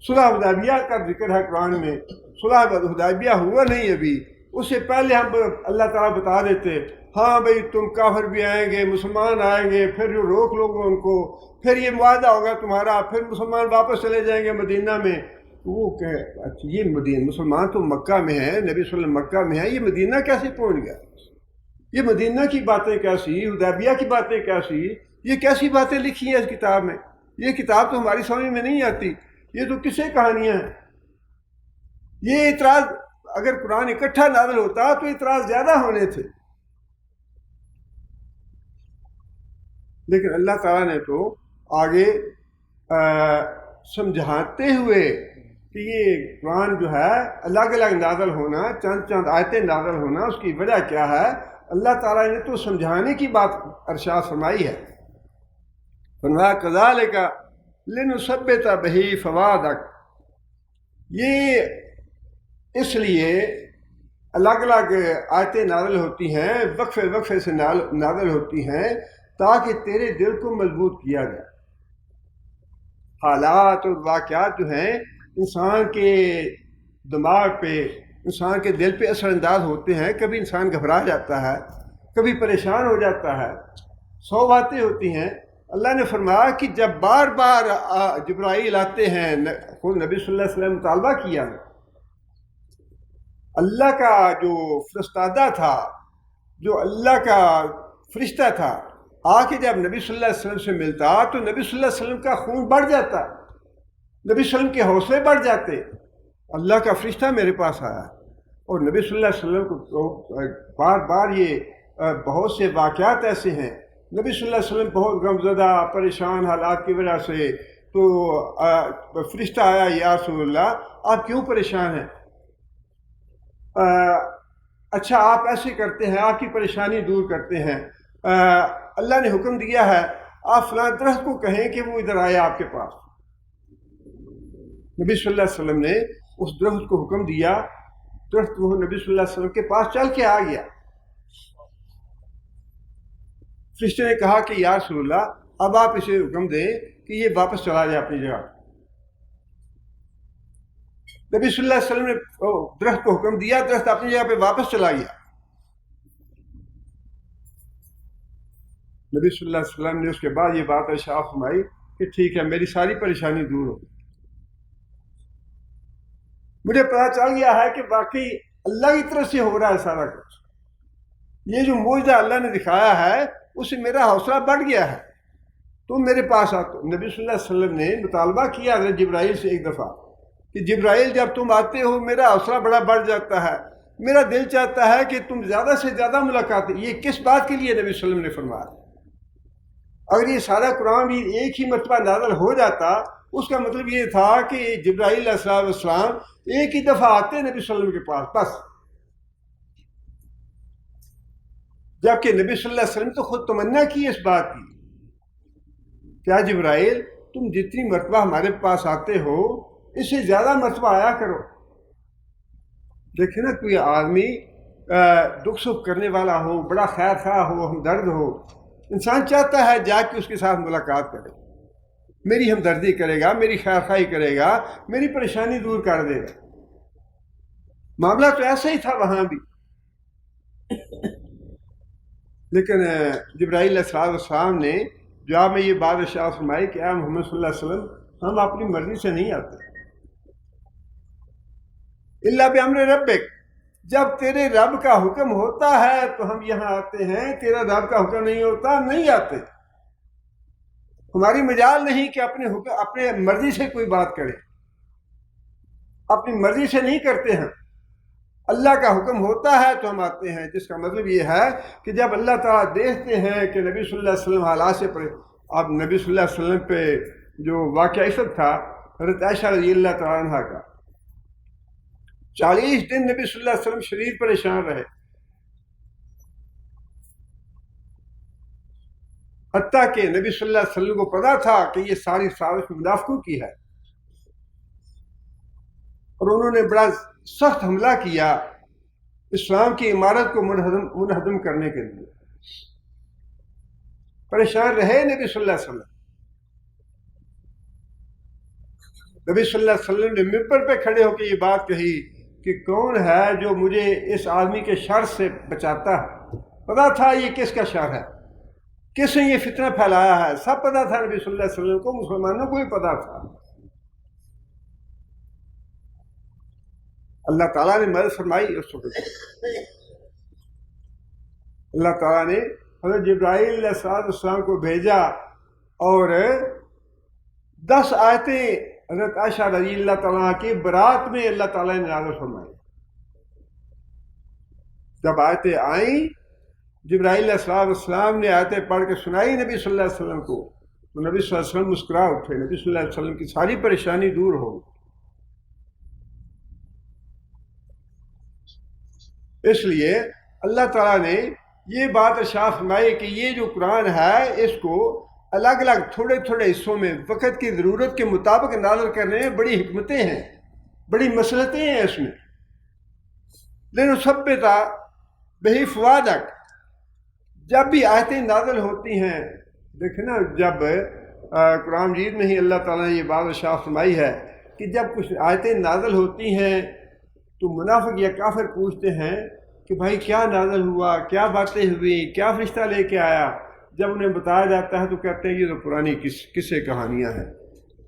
صلح حدیبیہ کا ذکر ہے قرآن میں، صلح حدیبیہ ہوا نہیں ابھی، اس سے پہلے ہم اللہ تعالیٰ بتا دیتے ہاں بھئی تم کافر بھی آئیں گے، مسلمان آئیں گے، پھر جو روک لو گے ان کو، پھر یہ معاہدہ ہوگا تمہارا، پھر مسلمان واپس چلے جائیں گے مدینہ میں۔ وہ کہ اچھا یہ مدینہ، مسلمان تو مکہ میں ہیں، نبی صلی اللہ علیہ وسلم مکہ میں ہیں، یہ مدینہ کیسے پہنچ گیا، یہ مدینہ کی باتیں کیسی، حدیبیہ کی باتیں کیسی، یہ کیسی باتیں لکھی ہیں اس کتاب میں، یہ کتاب تو ہماری سمجھ میں نہیں آتی، یہ تو کسے کہانیاں ہیں۔ یہ اعتراض اگر قرآن اکٹھا نازل ہوتا تو اعتراض زیادہ ہونے تھے، لیکن اللہ تعالیٰ نے تو آگے سمجھاتے ہوئے کہ یہ قرآن جو ہے الگ الگ نازل ہونا، چند چند آیتیں نازل ہونا، اس کی وجہ کیا ہے، اللہ تعالیٰ نے تو سمجھانے کی بات ارشاد فرمائی ہے۔ فرمایا کذالک لنثبت بہ فؤادک، یہ اس لیے الگ الگ آیتیں نازل ہوتی ہیں، وقفے وقفے سے نازل ہوتی ہیں تاکہ تیرے دل کو مضبوط کیا جائے۔ حالات اور واقعات جو ہیں انسان کے دماغ پہ، انسان کے دل پہ اثر انداز ہوتے ہیں، کبھی انسان گھبرا جاتا ہے، کبھی پریشان ہو جاتا ہے، 100 باتیں ہوتی ہیں۔ اللہ نے فرمایا کہ جب بار بار جبرائیل آتے ہیں، خود نبی صلی اللہ علیہ وسلم مطالبہ کیا، اللہ کا جو فرستادہ تھا، جو اللہ کا فرشتہ تھا، آ کے جب نبی صلی اللہ علیہ وسلم سے ملتا تو نبی صلی اللہ علیہ وسلم کا خون بڑھ جاتا، نبی صلی اللہ علیہ وسلم کے حوصلے بڑھ جاتے، اللہ کا فرشتہ میرے پاس آیا۔ اور نبی صلی اللہ علیہ وسلم کو بار بار یہ بہت سے واقعات ایسے ہیں، نبی صلی اللہ علیہ وسلم بہت غمزدہ پریشان حالات کی وجہ سے، تو فرشتہ آیا، یا رسول اللہ آپ کیوں پریشان ہیں؟ اچھا آپ ایسے کرتے ہیں، آپ کی پریشانی دور کرتے ہیں، اللہ نے حکم دیا ہے آپ فلاں درخت کو کہیں کہ وہ ادھر آئے آپ کے پاس۔ نبی صلی اللہ علیہ وسلم نے اس درخت کو حکم دیا، درخت وہ نبی صلی اللہ علیہ وسلم کے پاس چل کے آ گیا۔ فرشتے نے کہا کہ یا رسول اللہ اب آپ اسے حکم دیں کہ یہ واپس چلا جائے اپنی جگہ۔ نبی صلی اللہ علیہ وسلم نے درخت کو حکم دیا، درخت اپنی جگہ پہ واپس چلا گیا۔ نبی صلی اللہ علیہ وسلم نے اس کے بعد یہ بات ارشاد فرمائی کہ ٹھیک ہے میری ساری پریشانی دور ہو گئی، مجھے پتہ چل گیا ہے کہ واقعی اللہ کی طرف سے ہو رہا ہے سارا کچھ۔ یہ جو معجزہ اللہ نے دکھایا ہے اس سے میرا حوصلہ بڑھ گیا ہے، تم میرے پاس آتے۔ نبی صلی اللہ علیہ وسلم نے مطالبہ کیا حضرت جبرائیل سے ایک دفعہ کہ جبرائیل جب تم آتے ہو میرا حوصلہ بڑا بڑھ جاتا ہے، میرا دل چاہتا ہے کہ تم زیادہ سے زیادہ ملاقاتیں۔ یہ کس بات کے لیے نبی صلی اللہ علیہ وسلم نے فرمایا؟ اگر یہ سارا قرآن بھی ایک ہی مرتبہ نازل ہو جاتا، اس کا مطلب یہ تھا کہ جبرائیل علیہ السلام ایک ہی دفعہ آتے نبی صلی اللہ علیہ وسلم کے پاس بس، جبکہ نبی صلی اللہ علیہ وسلم تو خود تمنا کی اس بات کی، کیا جبرائیل تم جتنی مرتبہ ہمارے پاس آتے ہو اس سے زیادہ مرتبہ آیا کرو۔ دیکھیں نا، کوئی آدمی دکھ سکھ کرنے والا ہو، بڑا خیر خواہ ہو، ہمدرد ہو، انسان چاہتا ہے جا کے اس کے ساتھ ملاقات کرے، میری ہمدردی کرے گا، میری خیر خواہی کرے گا، میری پریشانی دور کر دے گا۔ معاملہ تو ایسا ہی تھا وہاں بھی، لیکن جبرائیل علیہ السلام نے جواب میں یہ بات ارشاد فرمائی کہ اے محمد صلی اللہ علیہ وسلم، ہم اپنی مرضی سے نہیں آتے، اللہ بامر ربک، جب تیرے رب کا حکم ہوتا ہے تو ہم یہاں آتے ہیں، تیرا رب کا حکم نہیں ہوتا نہیں آتے۔ ہماری مجال نہیں کہ اپنے مرضی سے کوئی بات کرے، اپنی مرضی سے نہیں کرتے ہیں، اللہ کا حکم ہوتا ہے تو ہم آتے ہیں، جس کا مطلب یہ ہے کہ جب اللہ تعالیٰ دیکھتے ہیں کہ نبی صلی اللہ علیہ وسلم حالات سے اب نبی صلی اللہ علیہ وسلم پہ جو واقعہ عصمت تھا حضرت عائشہ رضی اللہ تعالیٰ عنہ کا، 40 دن نبی صلی اللہ علیہ وسلم شدید پریشان رہے، حتیٰ کہ نبی صلی اللہ علیہ وسلم کو پتا تھا کہ یہ ساری سازش منافقوں کی ہے، اور انہوں نے بڑا سخت حملہ کیا اسلام کی عمارت کو منہدم کرنے کے لیے۔ پریشان رہے نبی صلی اللہ علیہ وسلم۔ نبی صلی اللہ علیہ وسلم نے ممبر پہ کھڑے ہو کے یہ بات کہی کہ کون ہے جو مجھے اس آدمی کے شر سے بچاتا ہے؟ پتا تھا یہ کس کا شر ہے، کس نے یہ فتنہ پھیلایا ہے، سب پتا تھا نبی صلی اللہ علیہ وسلم کو، مسلمانوں کو بھی پتا تھا۔ اللہ تعالیٰ نے مدد فرمائی اس وقت، اللہ تعالیٰ نے حضرت جبرائیل علیہ السلام کو بھیجا اور 10 آیتیں حضرت عائشہ رضی اللہ تعالیٰ کی برات میں اللہ تعالیٰ نے نازل فرمائی۔ جب آیتیں آئیں، جبرائیل علیہ السلام نے آیتیں پڑھ کے سنائی نبی صلی اللہ علیہ وسلم کو، تو نبی صلی اللہ علیہ وسلم مسکرا اٹھے، نبی صلی اللہ علیہ وسلم کی ساری پریشانی دور ہو۔ اس لیے اللہ تعالیٰ نے یہ بات ارشاد فرمائی کہ یہ جو قرآن ہے اس کو الگ الگ تھوڑے تھوڑے حصوں میں وقت کی ضرورت کے مطابق نازل کرنے میں بڑی حکمتیں ہیں، بڑی مصلحتیں ہیں اس میں۔ لنثبت بہ فؤادک، جب بھی آیتیں نازل ہوتی ہیں، دیکھنا جب قرآن مجید میں ہی اللہ تعالیٰ نے یہ بات ارشاد فرمائی ہے کہ جب کچھ آیتیں نازل ہوتی ہیں تو منافق یا کافر پوچھتے ہیں کہ بھائی کیا نازل ہوا، کیا باتیں ہوئی، کیا فرشتہ لے کے آیا؟ جب انہیں بتایا جاتا ہے تو کہتے ہیں یہ تو پرانی قصے کہانیاں ہیں،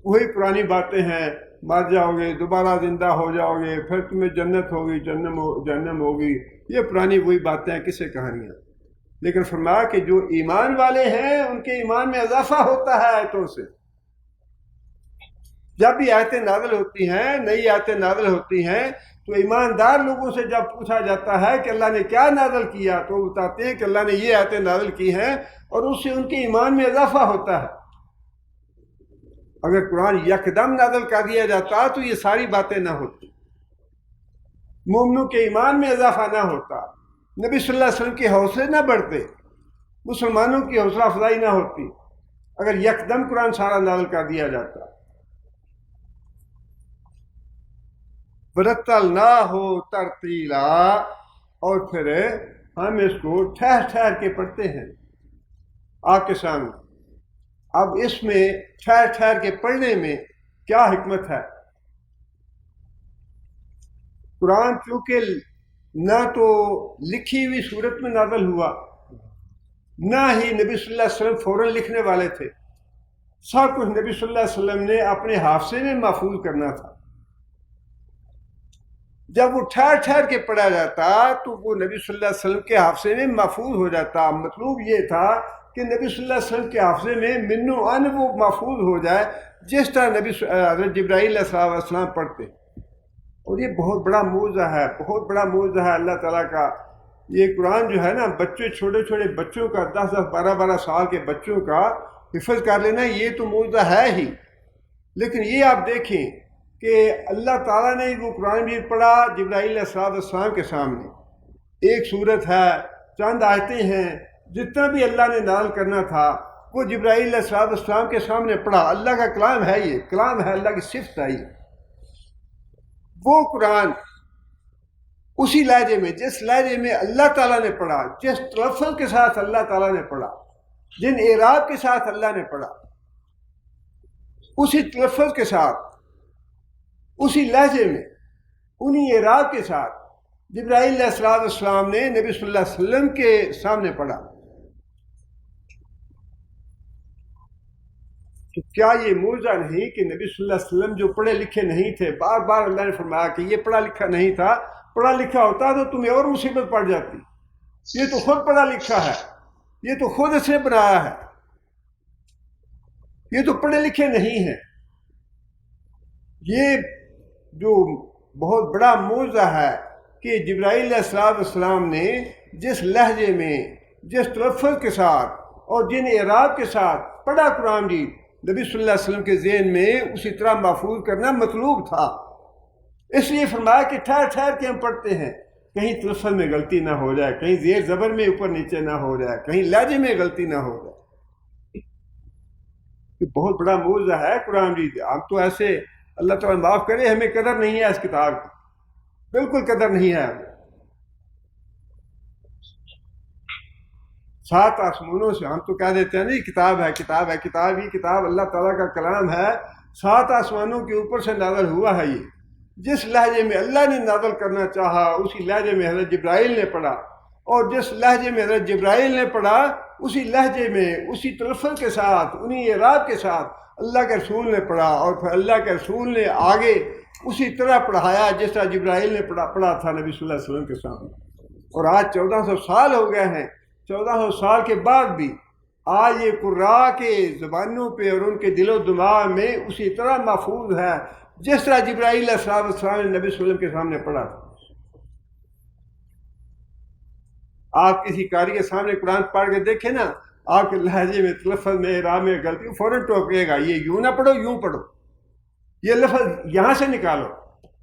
وہی پرانی باتیں ہیں، مر جاؤ گے دوبارہ زندہ ہو جاؤ گے، پھر تمہیں جنت ہوگی، جہنم ہوگی، یہ پرانی وہی باتیں ہیں، قصے کہانیاں۔ لیکن فرمایا کہ جو ایمان والے ہیں ان کے ایمان میں اضافہ ہوتا ہے آیتوں سے۔ جب بھی آیتیں نازل ہوتی ہیں، نئی آیتیں نازل ہوتی ہیں، تو ایماندار لوگوں سے جب پوچھا جاتا ہے کہ اللہ نے کیا نازل کیا تو وہ بتاتے ہیں کہ اللہ نے یہ آیتیں نازل کی ہیں، اور اس سے ان کے ایمان میں اضافہ ہوتا ہے۔ اگر قرآن یکدم نازل کر دیا جاتا تو یہ ساری باتیں نہ ہوتی، مومنوں کے ایمان میں اضافہ نہ ہوتا، نبی صلی اللہ علیہ وسلم کے حوصلے نہ بڑھتے، مسلمانوں کی حوصلہ افزائی نہ ہوتی اگر یکدم قرآن سارا نازل کر دیا جاتا۔ وَرَتَّلْنَاهُ تَرْتِيلًا، اور پھر ہم اس کو ٹھہر ٹھہر کے پڑھتے ہیں آپ کے سامنے۔ اب اس میں ٹھہر ٹھہر کے پڑھنے میں کیا حکمت ہے؟ قرآن چونکہ نہ تو لکھی ہوئی صورت میں نازل ہوا، نہ ہی نبی صلی اللہ علیہ وسلم فوراً لکھنے والے تھے، سب کچھ نبی صلی اللہ علیہ وسلم نے اپنے حافظے میں محفوظ کرنا تھا۔ جب وہ ٹھہر ٹھہر کے پڑھا جاتا تو وہ نبی صلی اللہ علیہ وسلم کے حافظے میں محفوظ ہو جاتا. مطلوب یہ تھا کہ نبی صلی اللہ علیہ وسلم کے حافظے میں من و ان وہ محفوظ ہو جائے جس طرح نبی حضرت جبرائیل علیہ السلام پڑھتے. اور یہ بہت بڑا معجزہ ہے، بہت بڑا معجزہ ہے اللہ تعالیٰ کا. یہ قرآن جو ہے نا، بچے چھوٹے چھوٹے بچوں کا 10 12 سال کے بچوں کا حفظ کر لینا، یہ تو معجزہ ہے ہی. لیکن یہ آپ دیکھیں کہ اللہ تعالیٰ نے وہ قرآن بھی پڑھا جبرائیل علیہ السلام کے سامنے. ایک صورت ہے، چند آیتیں ہیں، جتنا بھی اللہ نے نازل کرنا تھا وہ جبرائیل علیہ السلام کے سامنے پڑھا. اللہ کا کلام ہے، یہ کلام ہے، اللہ کی صفت ہے. وہ قرآن اسی لہجے میں، جس لہجے میں اللہ تعالیٰ نے پڑھا، جس تلفظ کے ساتھ اللہ تعالیٰ نے پڑھا، جن اعراب کے ساتھ اللہ نے پڑھا، اسی تلفظ کے ساتھ، اسی لہجے میں، انہی اعراب کے ساتھ جبرائیل علیہ السلام نے نبی صلی اللہ علیہ وسلم کے سامنے پڑھا. تو کیا یہ معجزہ نہیں کہ نبی صلی اللہ علیہ وسلم جو پڑھے لکھے نہیں تھے، بار بار اللہ نے فرمایا کہ یہ پڑھا لکھا نہیں تھا، پڑھا لکھا ہوتا تو تمہیں اور مصیبت پڑ جاتی. یہ تو خود پڑھا لکھا ہے، یہ تو خود اس نے بنایا ہے، یہ تو پڑھے لکھے نہیں ہیں. یہ جو بہت بڑا معجزہ ہے کہ جبرائیل علیہ السلام نے جس لہجے میں، جس تلفظ کے ساتھ اور جن اعراب کے ساتھ پڑھا قرآن جی، نبی صلی اللہ علیہ وسلم کے ذہن میں اسی طرح محفوظ کرنا مطلوب تھا. اس لیے فرمایا کہ ٹھہر ٹھہر کے ہم پڑھتے ہیں، کہیں تلفظ میں غلطی نہ ہو جائے، کہیں زیر زبر میں اوپر نیچے نہ ہو جائے، کہیں لہجے میں غلطی نہ ہو جائے. یہ بہت بڑا معجزہ ہے قرآن جی. ہم تو ایسے، اللہ تعالیٰ معاف کرے، ہمیں قدر نہیں ہے اس کتاب کی، بالکل قدر نہیں ہے. 7 آسمانوں سے ہم تو کہہ دیتے ہیں نا یہ کتاب ہے، کتاب ہے، کتاب ہی کتاب اللہ تعالیٰ کا کلام ہے. 7 آسمانوں کے اوپر سے نازل ہوا ہے. یہ جس لہجے میں اللہ نے نازل کرنا چاہا اسی لہجے میں حضرت جبرائیل نے پڑھا، اور جس لہجے میں حضرت جبرائیل نے پڑھا اسی لہجے میں، اسی تلفظ کے ساتھ، انہی اعراب کے ساتھ اللہ کے رسول نے پڑھا. اور پھر اللہ کے رسول نے آگے اسی طرح پڑھایا جس طرح جبرائیل نے پڑھا تھا نبی صلی اللہ علیہ وسلم کے سامنے. اور آج 1400 سال ہو گئے ہیں. 1400 سال کے بعد بھی آج یہ قراء کے زبانوں پہ اور ان کے دل و دماغ میں اسی طرح محفوظ ہے جس طرح جبرائیل علیہ السلام نے نبی صلی اللہ علیہ وسلم کے سامنے پڑھا تھا. آپ کسی قاری کے سامنے قرآن پڑھ کے دیکھیں نا، آپ کے لہجے میں، تلفظ میں، اعراب میں غلطی، فوراً ٹوکے گا، یہ یوں نہ پڑھو، یوں پڑھو، یہ لفظ یہاں سے نکالو،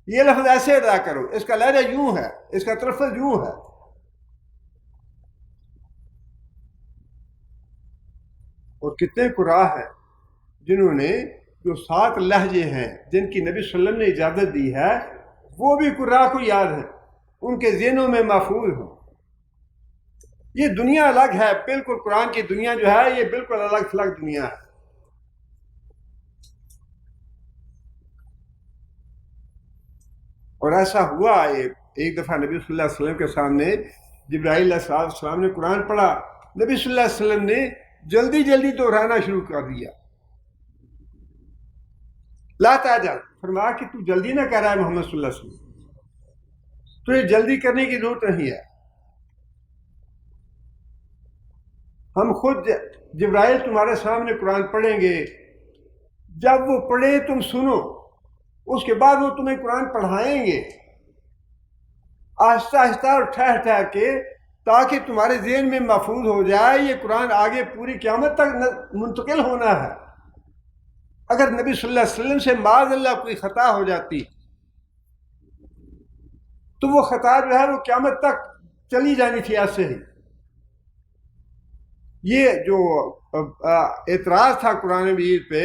یہ لفظ ایسے ادا کرو، اس کا لہجہ یوں ہے، اس کا تلفظ یوں ہے. اور کتنے قراء ہیں جنہوں نے جو 7 لہجے ہیں جن کی نبی صلی اللہ علیہ وسلم نے اجازت دی ہے، وہ بھی قراء کو یاد ہیں، ان کے ذہنوں میں محفوظ ہوں. یہ دنیا الگ ہے بالکل. قرآن کی دنیا جو ہے یہ بالکل الگ تھلگ دنیا ہے. اور ایسا ہوا ایک دفعہ نبی صلی اللہ علیہ وسلم کے سامنے جبرائیل علیہ السلام نے قرآن پڑھا. نبی صلی اللہ علیہ وسلم نے جلدی جلدی دہرانا شروع کر دیا. لا تعجل، فرمایا کہ تو جلدی نہ کر رہا ہے محمد صلی اللہ علیہ وسلم، تو یہ جلدی کرنے کی ضرورت نہیں ہے. ہم خود جبرائیل تمہارے سامنے قرآن پڑھیں گے، جب وہ پڑھے تم سنو، اس کے بعد وہ تمہیں قرآن پڑھائیں گے آہستہ آہستہ اور ٹھہر ٹھہر کے، تاکہ تمہارے ذہن میں محفوظ ہو جائے. یہ قرآن آگے پوری قیامت تک منتقل ہونا ہے. اگر نبی صلی اللہ علیہ وسلم سے معاذ اللہ کوئی خطا ہو جاتی تو وہ خطا جو ہے وہ قیامت تک چلی جانی تھی ایسے ہی. یہ جو اعتراض تھا قرآن مجید پہ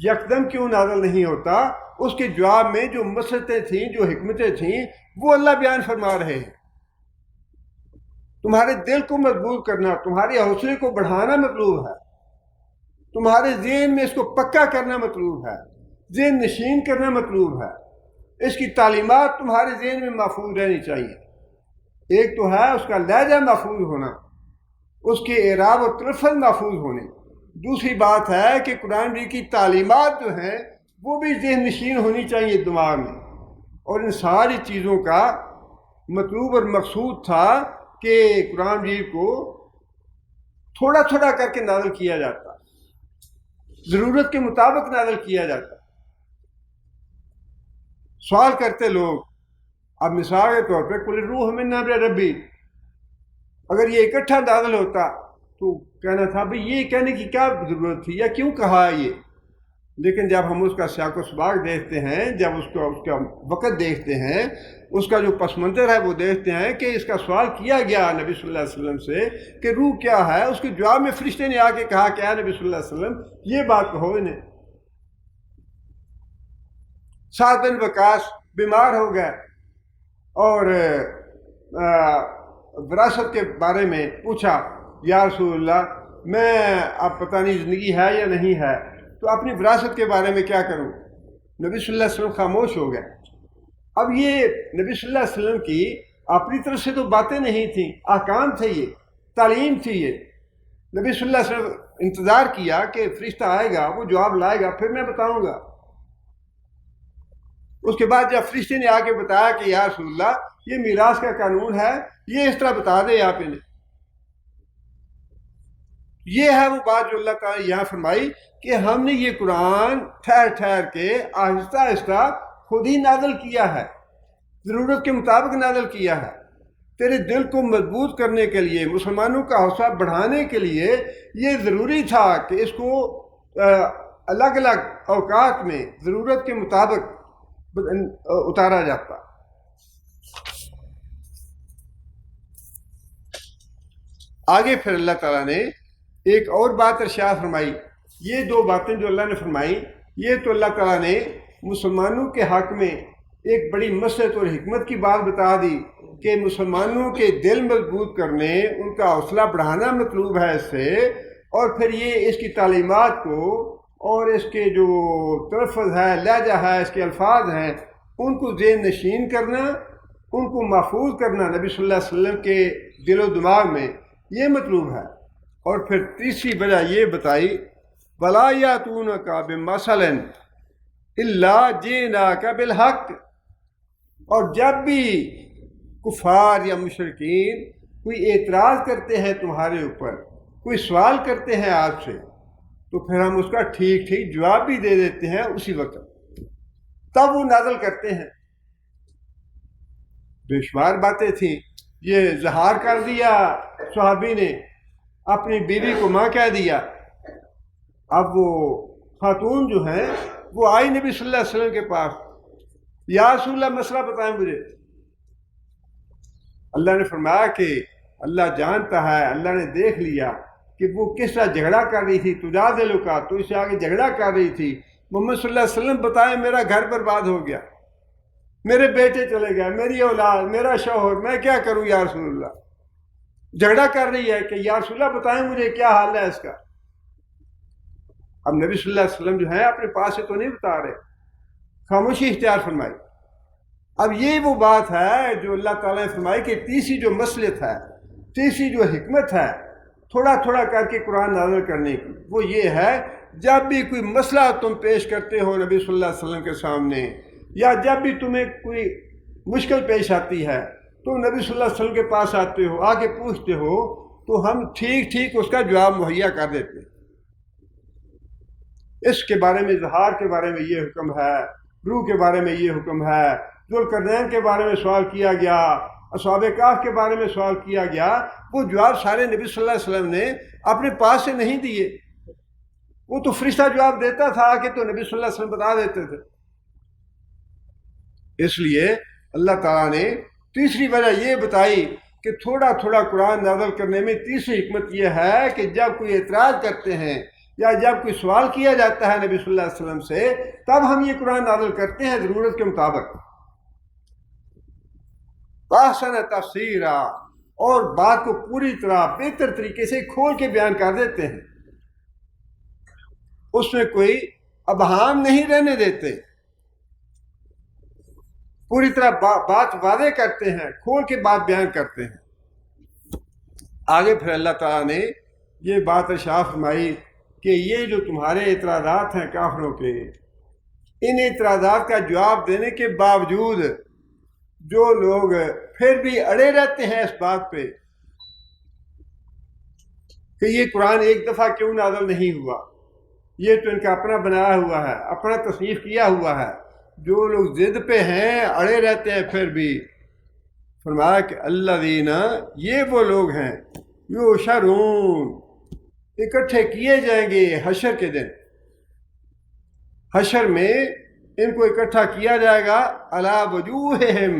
یکدم کیوں نازل نہیں ہوتا، اس کے جواب میں جو مصلحتیں تھیں، جو حکمتیں تھیں، وہ اللہ بیان فرما رہے ہیں. تمہارے دل کو مضبوط کرنا، تمہارے حوصلے کو بڑھانا مطلوب ہے، تمہارے ذہن میں اس کو پکا کرنا مطلوب ہے، ذہن نشین کرنا مطلوب ہے. اس کی تعلیمات تمہارے ذہن میں محفوظ رہنی چاہیے. ایک تو ہے اس کا لہجہ محفوظ ہونا، اس کے اعراب و تلفظ محفوظ ہونے. دوسری بات ہے کہ قرآن کی تعلیمات جو ہیں وہ بھی ذہن نشین ہونی چاہیے دماغ میں. اور ان ساری چیزوں کا مطلوب اور مقصود تھا کہ قرآن مجید کو تھوڑا تھوڑا کر کے نازل کیا جاتا، ضرورت کے مطابق نازل کیا جاتا۔ سوال کرتے لوگ، اب مثال کے طور پہ قل الروح من امر ربی، اگر یہ اکٹھا نازل ہوتا تو کہنا تھا بھئی یہ کہنے کی کیا ضرورت تھی یا کیوں کہا یہ؟ لیکن جب ہم اس کا سیاق و سباق دیکھتے ہیں، جب اس کا وقت دیکھتے ہیں، اس کا جو پس منظر ہے وہ دیکھتے ہیں کہ اس کا سوال کیا گیا نبی صلی اللہ علیہ وسلم سے کہ روح کیا ہے، اس کے جواب میں فرشتے نے آ کے کہا کہ اے نبی صلی اللہ علیہ وسلم یہ بات کہو انہیں۔ سعد بن وقاص بیمار ہو گئے اور وراثت کے بارے میں پوچھا، یا رسول اللہ میں اب پتہ نہیں زندگی ہے یا نہیں ہے، تو اپنی وراثت کے بارے میں کیا کروں؟ نبی صلی اللہ علیہ وسلم خاموش ہو گئے۔ اب یہ نبی صلی اللہ علیہ وسلم کی اپنی طرف سے تو باتیں نہیں تھیں، احکام تھے، یہ تعلیم تھی۔ یہ نبی صلی اللہ علیہ وسلم انتظار کیا کہ فرشتہ آئے گا، وہ جواب لائے گا، پھر میں بتاؤں گا۔ اس کے بعد جب فرشتے نے آ کے بتایا کہ یا رسول اللہ یہ میراث کا قانون ہے، یہ اس طرح بتا دے آپ انہیں۔ یہ ہے وہ بات جو اللہ تعالیٰ نے یہاں فرمائی کہ ہم نے یہ قرآن ٹھہر ٹھہر کے آہستہ آہستہ خود ہی نازل کیا ہے، ضرورت کے مطابق نازل کیا ہے، تیرے دل کو مضبوط کرنے کے لیے، مسلمانوں کا حوصلہ بڑھانے کے لیے یہ ضروری تھا کہ اس کو الگ الگ اوقات میں ضرورت کے مطابق اتارا جاتا۔ آگے پھر اللہ تعالیٰ نے ایک اور بات ارشاد فرمائی۔ یہ دو باتیں جو اللہ نے فرمائی، یہ تو اللہ تعالیٰ نے مسلمانوں کے حق میں ایک بڑی مصلحت اور حکمت کی بات بتا دی کہ مسلمانوں کے دل مضبوط کرنے، ان کا حوصلہ بڑھانا مطلوب ہے اس سے، اور پھر یہ اس کی تعلیمات کو اور اس کے جو تلفظ ہے، لہجہ ہے، اس کے الفاظ ہیں، ان کو ذہن نشین کرنا، ان کو محفوظ کرنا نبی صلی اللہ علیہ وسلم کے دل و دماغ میں، یہ مطلوب ہے۔ اور پھر تیسری وجہ یہ بتائی، وَلَا يَأْتُونَكَ بِمَثَلٍ إِلَّا جِئْنَاكَ بِالْحَقِّ، اور جب بھی کفار یا مشرکین کوئی اعتراض کرتے ہیں تمہارے اوپر، کوئی سوال کرتے ہیں آپ سے، تو پھر ہم اس کا ٹھیک ٹھیک جواب بھی دے دیتے ہیں اسی وقت، تب وہ نازل کرتے ہیں۔ بے شمار باتیں تھیں، یہ اظہار کر دیا صحابی نے، اپنی بیوی کو ماں کہہ دیا۔ اب وہ خاتون جو ہیں وہ آئی نبی صلی اللہ علیہ وسلم کے پاس، یا رسول اللہ مسئلہ بتائیں مجھے۔ اللہ نے فرمایا کہ اللہ جانتا ہے، اللہ نے دیکھ لیا کہ وہ کس طرح جھگڑا کر رہی تھی، تجادل کا، تو اس سے آگے جھگڑا کر رہی تھی۔ محمد صلی اللہ علیہ وسلم بتائیں میرا گھر برباد ہو گیا، میرے بیٹے چلے گئے، میری اولاد، میرا شوہر، میں کیا کروں یا رسول اللہ؟ جھگڑا کر رہی ہے کہ یا رسول اللہ بتائیں مجھے کیا حال ہے اس کا۔ اب نبی صلی اللہ علیہ وسلم جو ہے اپنے پاس سے تو نہیں بتا رہے، خاموشی اختیار فرمائی۔ اب یہ وہ بات ہے جو اللہ تعالیٰ نے فرمائی کہ تیسری جو مصلحت ہے، تیسری جو حکمت ہے تھوڑا تھوڑا کر کے قرآن نازل کرنے کی، وہ یہ ہے جب بھی کوئی مسئلہ تم پیش کرتے ہو نبی صلی اللہ علیہ وسلم کے سامنے، یا جب بھی تمہیں کوئی مشکل پیش آتی ہے تو نبی صلی اللہ علیہ وسلم کے پاس آتے ہو، آ کے پوچھتے ہو، تو ہم ٹھیک ٹھیک اس کا جواب مہیا کر دیتے۔ اس کے بارے میں، اظہار کے بارے میں یہ حکم ہے، روح کے بارے میں یہ حکم ہے، ذوالقرنین کے بارے میں سوال کیا گیا، اصحاب کہف کے بارے میں سوال کیا گیا، وہ جواب سارے نبی صلی اللہ علیہ وسلم نے اپنے پاس سے نہیں دیے، وہ تو فرشتہ جواب دیتا تھا کہ تو نبی صلی اللہ علیہ وسلم بتا دیتے تھے۔ اس لیے اللہ تعالیٰ نے تیسری وجہ یہ بتائی کہ تھوڑا تھوڑا قرآن نازل کرنے میں تیسری حکمت یہ ہے کہ جب کوئی اعتراض کرتے ہیں یا جب کوئی سوال کیا جاتا ہے نبی صلی اللہ علیہ وسلم سے، تب ہم یہ قرآن نازل کرتے ہیں ضرورت کے مطابق۔ احسن تفسیرا، اور بات کو پوری طرح بہتر طریقے سے کھول کے بیان کر دیتے ہیں، اس میں کوئی ابہام نہیں رہنے دیتے، پوری طرح بات واضح کرتے ہیں، کھول کے بات بیان کرتے ہیں۔ آگے پھر اللہ تعالیٰ نے یہ بات ارشاد فرمائی کہ یہ جو تمہارے اعتراضات ہیں کافروں کے، ان اعتراضات کا جواب دینے کے باوجود جو لوگ پھر بھی اڑے رہتے ہیں اس بات پہ کہ یہ قرآن ایک دفعہ کیوں نازل نہیں ہوا، یہ تو ان کا اپنا بنایا ہوا ہے، اپنا تصنیف کیا ہوا ہے، جو لوگ ضد پہ ہیں اڑے رہتے ہیں پھر بھی، فرمایا کہ الذین، یہ وہ لوگ ہیں یحشرون، اکٹھے کیے جائیں گے حشر کے دن۔ حشر میں ان کو اکٹھا کیا جائے گا علی وجوہہم،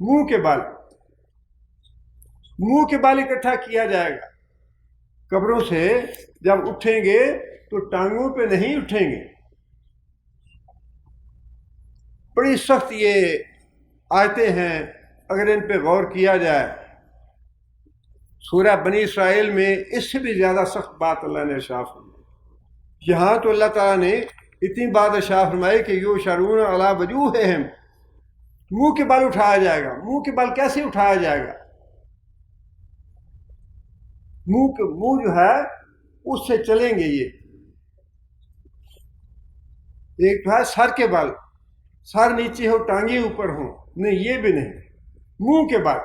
منہ کے بل، منہ کے بل اکٹھا کیا جائے گا۔ قبروں سے جب اٹھیں گے تو ٹانگوں پہ نہیں اٹھیں گے۔ بڑی سخت یہ آیتیں ہیں اگر ان پہ غور کیا جائے۔ سورہ بنی اسرائیل میں اس سے بھی زیادہ سخت بات اللہ نے ارشاد فرمائی۔ یہاں تو اللہ تعالیٰ نے اتنی بات ارشاد فرمائی کہ یحشرون علی وجوہہم، منہ کے بل اٹھایا جائے گا۔ منہ کے بل کیسے اٹھایا جائے گا؟ منہ جو ہے اس سے چلیں گے یہ، ایک تو ہے سر کے بل، سر نیچے ہو ٹانگیں اوپر ہوں، نہیں یہ بھی نہیں، منہ کے بل،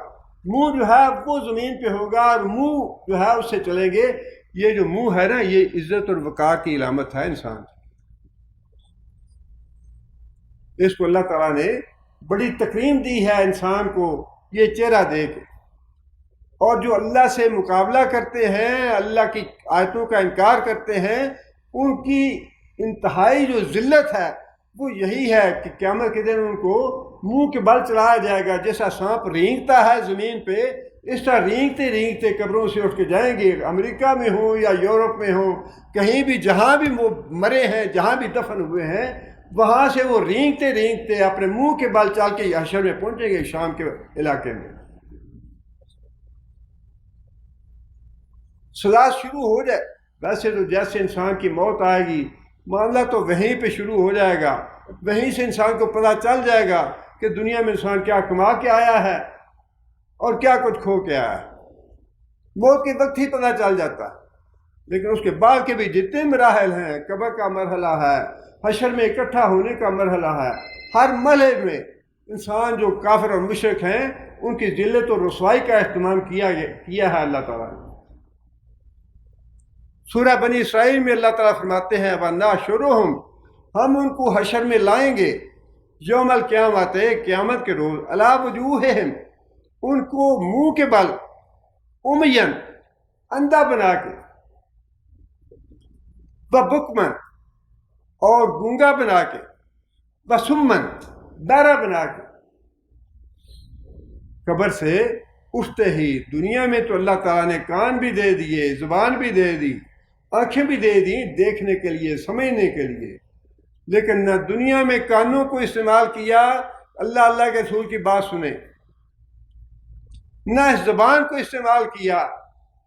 منہ جو ہے وہ زمین پہ ہوگا اور منہ جو ہے اس سے چلیں گے۔ یہ جو منہ ہے نا، یہ عزت اور وقار کی علامت ہے انسان، اس کو اللہ تعالیٰ نے بڑی تکریم دی ہے انسان کو یہ چہرہ دے کے۔ اور جو اللہ سے مقابلہ کرتے ہیں، اللہ کی آیتوں کا انکار کرتے ہیں، ان کی انتہائی جو ذلت ہے وہ یہی ہے کہ قیامت کے دن ان کو منہ کے بل چلایا جائے گا۔ جیسا سانپ رینگتا ہے زمین پہ، اس طرح رینگتے رینگتے قبروں سے اٹھ کے جائیں گے، امریکہ میں ہوں یا یورپ میں ہوں، کہیں بھی جہاں بھی وہ مرے ہیں، جہاں بھی دفن ہوئے ہیں، وہاں سے وہ رینگتے رینگتے اپنے منہ کے بل چل کے حشر میں پہنچیں گے، شام کے علاقے میں۔ سزا شروع ہو جائے، ویسے تو جیسے انسان کی موت آئے گی معاملہ تو وہیں پہ شروع ہو جائے گا، وہیں سے انسان کو پتہ چل جائے گا کہ دنیا میں انسان کیا کما کے آیا ہے اور کیا کچھ کھو کے آیا ہے۔ موت کے وقت ہی پتہ چل جاتا ہے، لیکن اس کے بعد کے بھی جتنے مراحل ہیں، قبر کا مرحلہ ہے، حشر میں اکٹھا ہونے کا مرحلہ ہے، ہر مرحلے میں انسان جو کافر اور مشرک ہیں ان کی ذلت و رسوائی کا اہتمام کیا ہے اللہ تعالیٰ نے۔ سورہ بنی اسرائیل میں اللہ تعالیٰ فرماتے ہیں وَنَحْشُرُهُمْ، ہم ان کو حشر میں لائیں گے، یوم القیامت، قیامت کے روز، علی وجوہہم، ان کو منہ کے بل، امیًا، اندھا بنا کے، وبکمن، اور گونگا بنا کے، وسمن، بہرا بنا کے۔ قبر سے اٹھتے ہی دنیا میں تو اللہ تعالیٰ نے کان بھی دے دیے، زبان بھی دے دی، آنکھیں بھی دے دی دیکھنے کے لیے، سمجھنے کے لیے، لیکن نہ دنیا میں کانوں کو استعمال کیا اللہ کے رسول کی بات سنے، نہ اس زبان کو استعمال کیا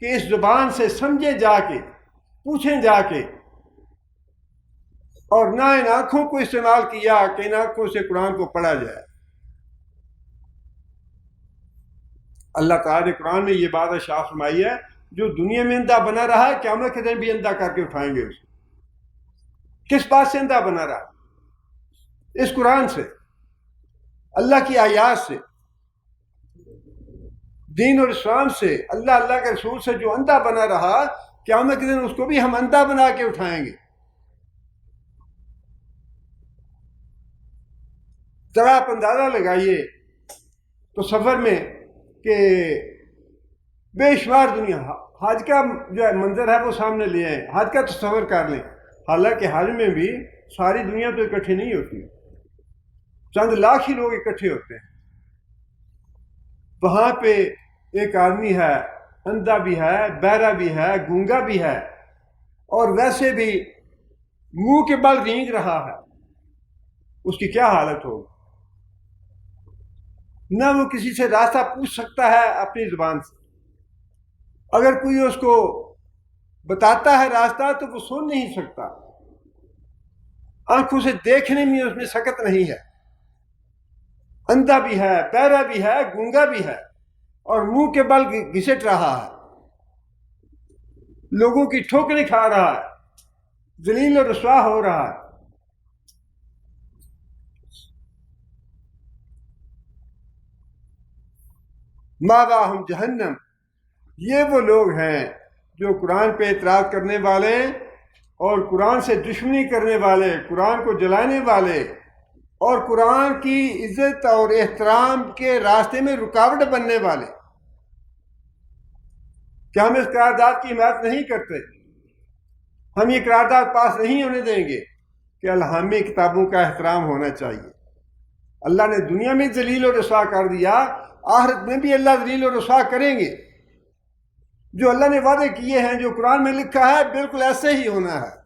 کہ اس زبان سے سمجھے جا کے، پوچھیں جا کے، اور نہ ان آنکھوں کو استعمال کیا کہ ان آنکھوں سے قرآن کو پڑھا جائے۔ اللہ تعالیٰ نے قرآن میں یہ بات ارشاد فرمائی ہے، جو دنیا میں اندھا بنا رہا ہے قیامت کے دن بھی اندھا کر کے اٹھائیں گے اسے۔ کس بات سے اندھا بنا رہا؟ اس قرآن سے، اللہ کی آیات سے، دین اور اسلام سے، اللہ کے رسول سے جو اندھا بنا رہا، قیامت کے دن اس کو بھی ہم اندھا بنا کے اٹھائیں گے۔ ذرا آپ اندازہ لگائیے تو سفر میں کہ بے شمار دنیا، حج کا جو ہے منظر ہے وہ سامنے لے آئیں، حج کا تصور کر لیں، حالانکہ حج میں بھی ساری دنیا تو اکٹھی نہیں ہوتی، چند لاکھ ہی لوگ اکٹھے ہوتے ہیں۔ وہاں پہ ایک آدمی ہے، اندھا بھی ہے، بہرا بھی ہے، گونگا بھی ہے، اور ویسے بھی منہ کے بل رینگ رہا ہے، اس کی کیا حالت ہوگی؟ نہ وہ کسی سے راستہ پوچھ سکتا ہے اپنی زبان سے، اگر کوئی اس کو بتاتا ہے راستہ تو وہ سن نہیں سکتا، آنکھوں سے دیکھنے میں اس میں سکت نہیں ہے، اندھا بھی ہے، بہرا بھی ہے، گونگا بھی ہے، اور منہ کے بل گھسٹ رہا ہے، لوگوں کی ٹھوکریں کھا رہا ہے، ذلیل و رسوا ہو رہا ہے۔ ماواہم جہنم، یہ وہ لوگ ہیں جو قرآن پہ اعتراض کرنے والے اور قرآن سے دشمنی کرنے والے، قرآن کو جلانے والے اور قرآن کی عزت اور احترام کے راستے میں رکاوٹ بننے والے، کہ ہم اس قرارداد کی حمایت نہیں کرتے، ہم یہ قرارداد پاس نہیں ہونے دیں گے کہ الہامی کتابوں کا احترام ہونا چاہیے۔ اللہ نے دنیا میں ذلیل و رسوا کر دیا، آخرت میں بھی اللہ ذلیل و رسوا کریں گے۔ جو اللہ نے وعدے کیے ہیں، جو قرآن میں لکھا ہے، بالکل ایسے ہی ہونا ہے۔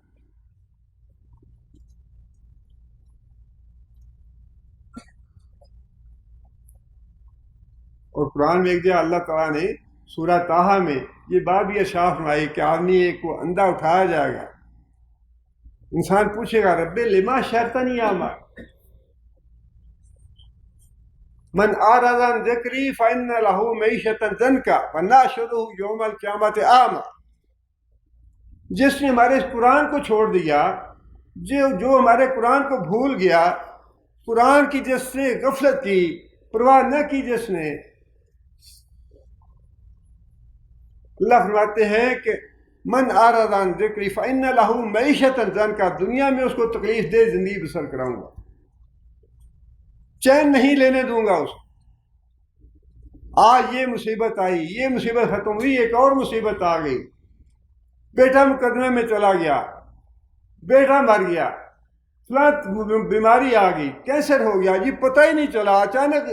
اور قرآن میں ایک جگہ اللہ تعالیٰ نے سورہ طٰہٰ میں یہ بات بھی ارشاد فرمائی کہ آدمی ایک کو اندھا اٹھایا جائے گا، انسان پوچھے گا رب لما شرطنی اعمى من اعرض عن ذکری فإن له معیشۃ ضنکا ونحشرہ یوم القیامۃ اعمى۔ جس نے ہمارے اس قرآن کو چھوڑ دیا، جو ہمارے قرآن کو بھول گیا، قرآن کی جس سے غفلت کی، پرواہ نہ کی جس نے، اللہ فرماتے ہیں کہ من اعرض عن ذکری فإن له معیشۃ ضنکا، دنیا میں اس کو تکلیف دہ زندگی بسر کراؤں گا، چین نہیں لینے دوں گا اس کو۔ آج یہ مصیبت آئی، یہ مصیبت ختم ہوئی، ایک اور مصیبت آ گئی، بیٹا مقدمے میں چلا گیا، بیٹا مر گیا، فلاں بیماری آ گئی، کینسر ہو گیا، یہ پتہ ہی نہیں چلا، اچانک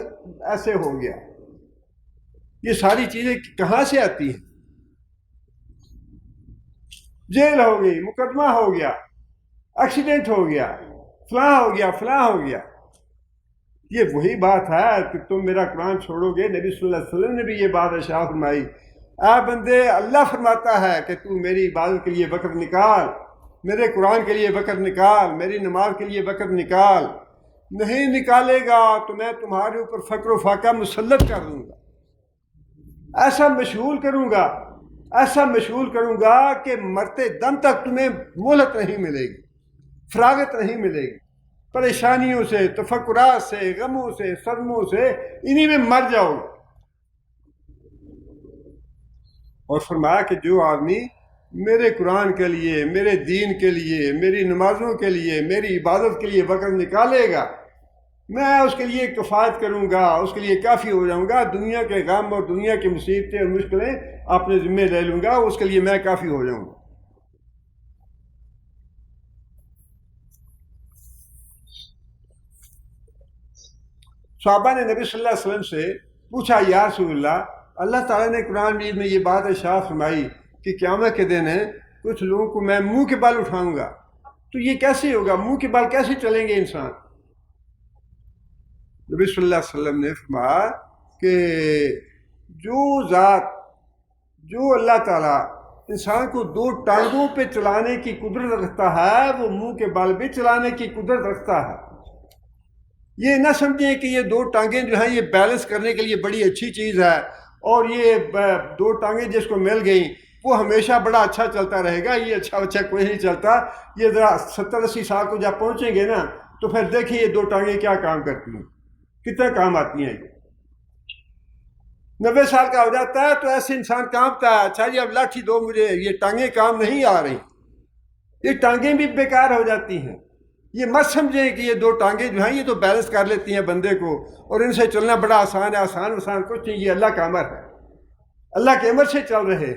ایسے ہو گیا۔ یہ ساری چیزیں کہاں سے آتی ہیں؟ جیل ہو گئی، مقدمہ ہو گیا، ایکسیڈنٹ ہو گیا، فلاں ہو گیا، فلاں ہو گیا۔ یہ وہی بات ہے کہ تم میرا قرآن چھوڑو گے۔ نبی صلی اللہ علیہ وسلم نے بھی یہ بات ارشاد فرمائی، اے بندے، اللہ فرماتا ہے کہ تو میری عبادت کے لیے وقت نکال، میرے قرآن کے لیے وقت نکال، میری نماز کے لیے وقت نکال، نہیں نکالے گا تو میں تمہارے اوپر فقر و فاقہ مسلط کر دوں گا، ایسا مشغول کروں گا، ایسا مشغول کروں گا کہ مرتے دم تک تمہیں مہلت نہیں ملے گی، فراغت نہیں ملے گی، پریشانیوں سے، تفکرات سے، غموں سے، صدموں سے، انہی میں مر جاؤ گے۔ اور فرمایا کہ جو آدمی میرے قرآن کے لیے، میرے دین کے لیے، میری نمازوں کے لیے، میری عبادت کے لیے وقت نکالے گا، میں اس کے لیے کفایت کروں گا، اس کے لیے کافی ہو جاؤں گا، دنیا کے غم اور دنیا کی مصیبتیں اور مشکلیں اپنے ذمہ لے لوں گا، اس کے لیے میں کافی ہو جاؤں گا۔ صحابہ نے نبی صلی اللہ علیہ وسلم سے پوچھا، یا رسول اللہ، اللہ تعالیٰ نے قرآن مجید میں یہ بات ارشاد فرمائی کہ قیامت کے دن ہے کچھ لوگوں کو میں منہ کے بال اٹھاؤں گا، تو یہ کیسے ہوگا؟ منہ کے بال کیسے چلیں گے انسان؟ نبی صلی اللہ علیہ وسلم نے فرمایا کہ جو اللہ تعالیٰ انسان کو دو ٹانگوں پہ چلانے کی قدرت رکھتا ہے، وہ منہ کے بال بھی چلانے کی قدرت رکھتا ہے۔ یہ نہ سمجھیں کہ یہ دو ٹانگیں جو ہیں یہ بیلنس کرنے کے لیے بڑی اچھی چیز ہے، اور یہ دو ٹانگیں جس کو مل گئیں وہ ہمیشہ بڑا اچھا چلتا رہے گا، یہ اچھا کوئی نہیں چلتا۔ یہ ذرا 70-80 سال کو جب پہنچیں گے نا تو پھر دیکھیں یہ دو ٹانگیں کیا کام کرتی ہیں، کتنا کام آتی ہیں۔ یہ 90 سال کا ہو جاتا ہے تو ایسے انسان کانپتا ہے، اچھا جی اب لاٹھی دو مجھے، یہ ٹانگیں کام نہیں آ رہی، یہ ٹانگیں بھی بیکار ہو جاتی ہیں۔ یہ مت سمجھیں کہ یہ دو ٹانگیں جو ہیں یہ تو بیلنس کر لیتی ہیں بندے کو، اور ان سے چلنا بڑا آسان ہے، آسان کچھ نہیں، یہ اللہ کا امر ہے، اللہ کے امر سے چل رہے۔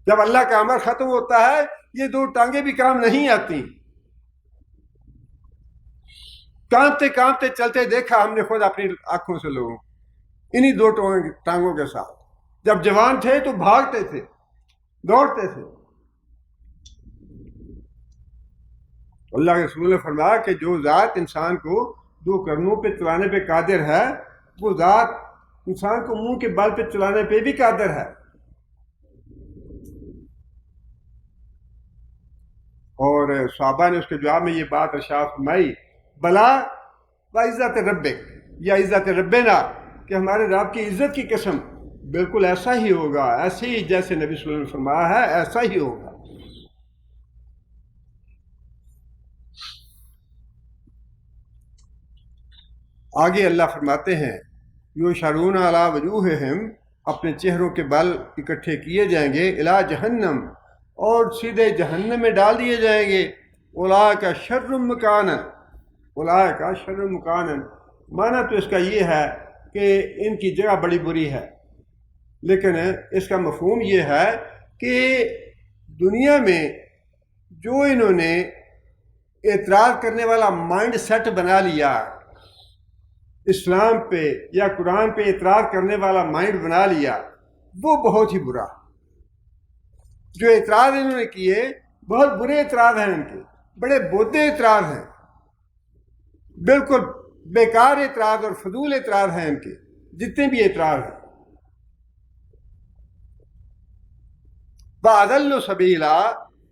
جب اللہ کا امر ختم ہوتا ہے یہ دو ٹانگیں بھی کام نہیں آتی۔ کانپتے کانپتے چلتے دیکھا ہم نے خود اپنی آنکھوں سے لوگوں، انہی دو ٹانگوں کے ساتھ جب جوان تھے تو بھاگتے تھے، دوڑتے تھے۔ اللہ کے رسول نے فرمایا کہ جو ذات انسان کو دو قدموں پہ چلانے پہ قادر ہے، وہ ذات انسان کو منہ کے بال پہ چلانے پہ بھی قادر ہے۔ اور صحابہ نے اس کے جواب میں یہ بات ارشاد فرمائی، بلا وعزت ربک، یا عزت ربنا، کہ ہمارے رب کی عزت کی قسم، بالکل ایسا ہی ہوگا، ایسے ہی جیسے نبی صلی اللہ علیہ وسلم نے فرمایا ہے ایسا ہی ہوگا۔ آگے اللہ فرماتے ہیں یحشرون علی وجوہہم، اپنے چہروں کے بل اکٹھے کیے جائیں گے، الی جہنم، اور سیدھے جہنم میں ڈال دیے جائیں گے، اولئک شر مکانا، اولئک شر مکانا، معنی تو اس کا یہ ہے کہ ان کی جگہ بڑی بری ہے، لیکن اس کا مفہوم یہ ہے کہ دنیا میں جو انہوں نے اعتراض کرنے والا مائنڈ سیٹ بنا لیا، اسلام پہ یا قرآن پہ اعتراض کرنے والا مائنڈ بنا لیا، وہ بہت ہی برا۔ جو اعتراض انہوں نے کیے بہت برے اعتراض ہیں، ان کے بڑے بودے اعتراض ہیں، بالکل بیکار اعتراض اور فضول اعتراض ہیں ان کے جتنے بھی اعتراض ہیں۔ وَأَضَلُّ سَبِيلًا،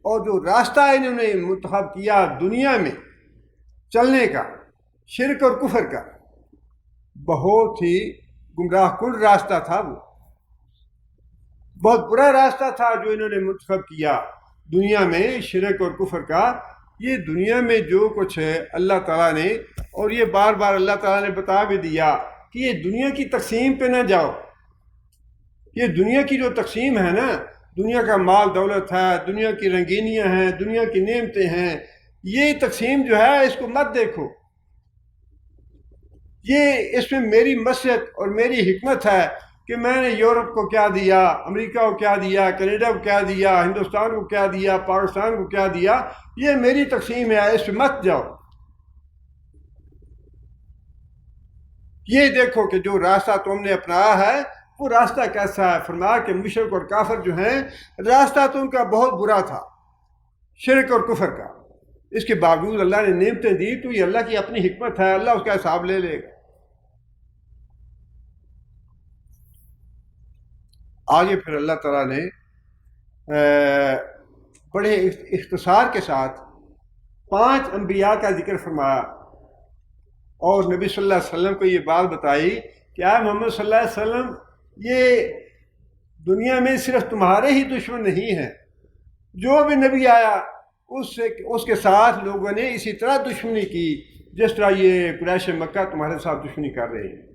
اور جو راستہ انہوں نے منتخب کیا دنیا میں چلنے کا، شرک اور کفر کا، بہت ہی گمراہ کن راستہ تھا، وہ بہت برا راستہ تھا جو انہوں نے منتخب کیا دنیا میں شرک اور کفر کا۔ یہ دنیا میں جو کچھ ہے اللہ تعالیٰ نے، اور یہ بار بار اللہ تعالیٰ نے بتا بھی دیا کہ یہ دنیا کی تقسیم پہ نہ جاؤ، یہ دنیا کی جو تقسیم ہے نا، دنیا کا مال دولت ہے، دنیا کی رنگینیاں ہیں، دنیا کی نعمتیں ہیں، یہ تقسیم جو ہے اس کو مت دیکھو، یہ اس میں میری مصلحت اور میری حکمت ہے کہ میں نے یورپ کو کیا دیا، امریکہ کو کیا دیا، کینیڈا کو کیا دیا، ہندوستان کو کیا دیا، پاکستان کو کیا دیا، یہ میری تقسیم ہے، اس میں مت جاؤ۔ یہ دیکھو کہ جو راستہ تم نے اپنایا ہے وہ راستہ کیسا ہے۔ فرمایا کہ مشرک اور کافر جو ہیں راستہ تو ان کا بہت برا تھا، شرک اور کفر کا، اس کے باوجود اللہ نے نعمتیں دی تو یہ اللہ کی اپنی حکمت ہے، اللہ اس کا حساب لے لے گا۔ آگے پھر اللہ تعالیٰ نے بڑے اختصار کے ساتھ 5 انبیاء کا ذکر فرمایا، اور نبی صلی اللہ علیہ وسلم کو یہ بات بتائی کہ اے محمد صلی اللہ علیہ وسلم، یہ دنیا میں صرف تمہارے ہی دشمن نہیں ہیں، جو بھی نبی آیا اس کے ساتھ لوگوں نے اسی طرح دشمنی کی جس طرح یہ قریش مکہ تمہارے ساتھ دشمنی کر رہے ہیں۔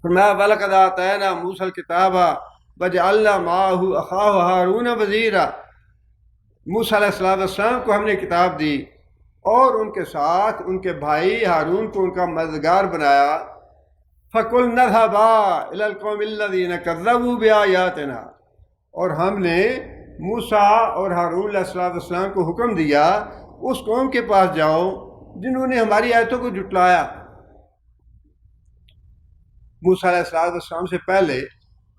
فرمایا وَلَقَدْ آتَيْنَا مُوسَى الْكِتَابَ وَجَعَلْنَا مَعَهُ أَخَاهُ هَارُونَ وَزِيرًا، موسیٰ علیہ السلام کو ہم نے کتاب دی اور ان کے ساتھ ان کے بھائی ہارون کو ان کا مددگار بنایا۔ فَقُلْنَا اذْهَبَا إِلَى الْقَوْمِ الَّذِينَ كَذَّبُوا بِآيَاتِنَا، اور ہم نے موسیٰ اور ہارون علیہ السلام کو حکم دیا اس قوم کے پاس جاؤ جنہوں نے ہماری آیتوں کو جھٹلایا۔ موسیٰ علیہ السلام سے پہلے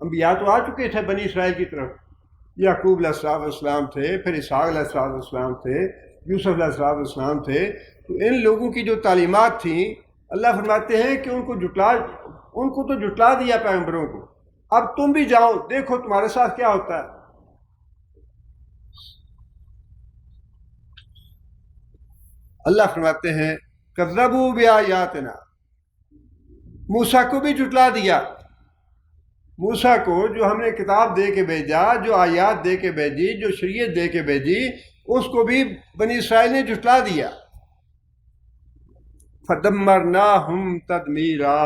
انبیاء تو آ چکے تھے بنی اسرائیل کی طرف، یعقوب علیہ السلام تھے، پھر اسحاق علیہ السلام تھے، یوسف علیہ السلام تھے، تو ان لوگوں کی جو تعلیمات تھیں اللہ فرماتے ہیں کہ ان کو تو جھٹلا دیا پیغمبروں کو، اب تم بھی جاؤ دیکھو تمہارے ساتھ کیا ہوتا ہے۔ اللہ فرماتے ہیں کذبوا بآیاتنا، موسیٰ کو بھی جھٹلا دیا، موسیٰ کو جو ہم نے کتاب دے کے بھیجا، جو آیات دے کے بھیجی، جو شریعت دے کے بھیجی، اس کو بھی بنی اسرائیل نے جھٹلا دیا۔ فَدَمَّرْنَاهُمْ تَدْمِيرًا،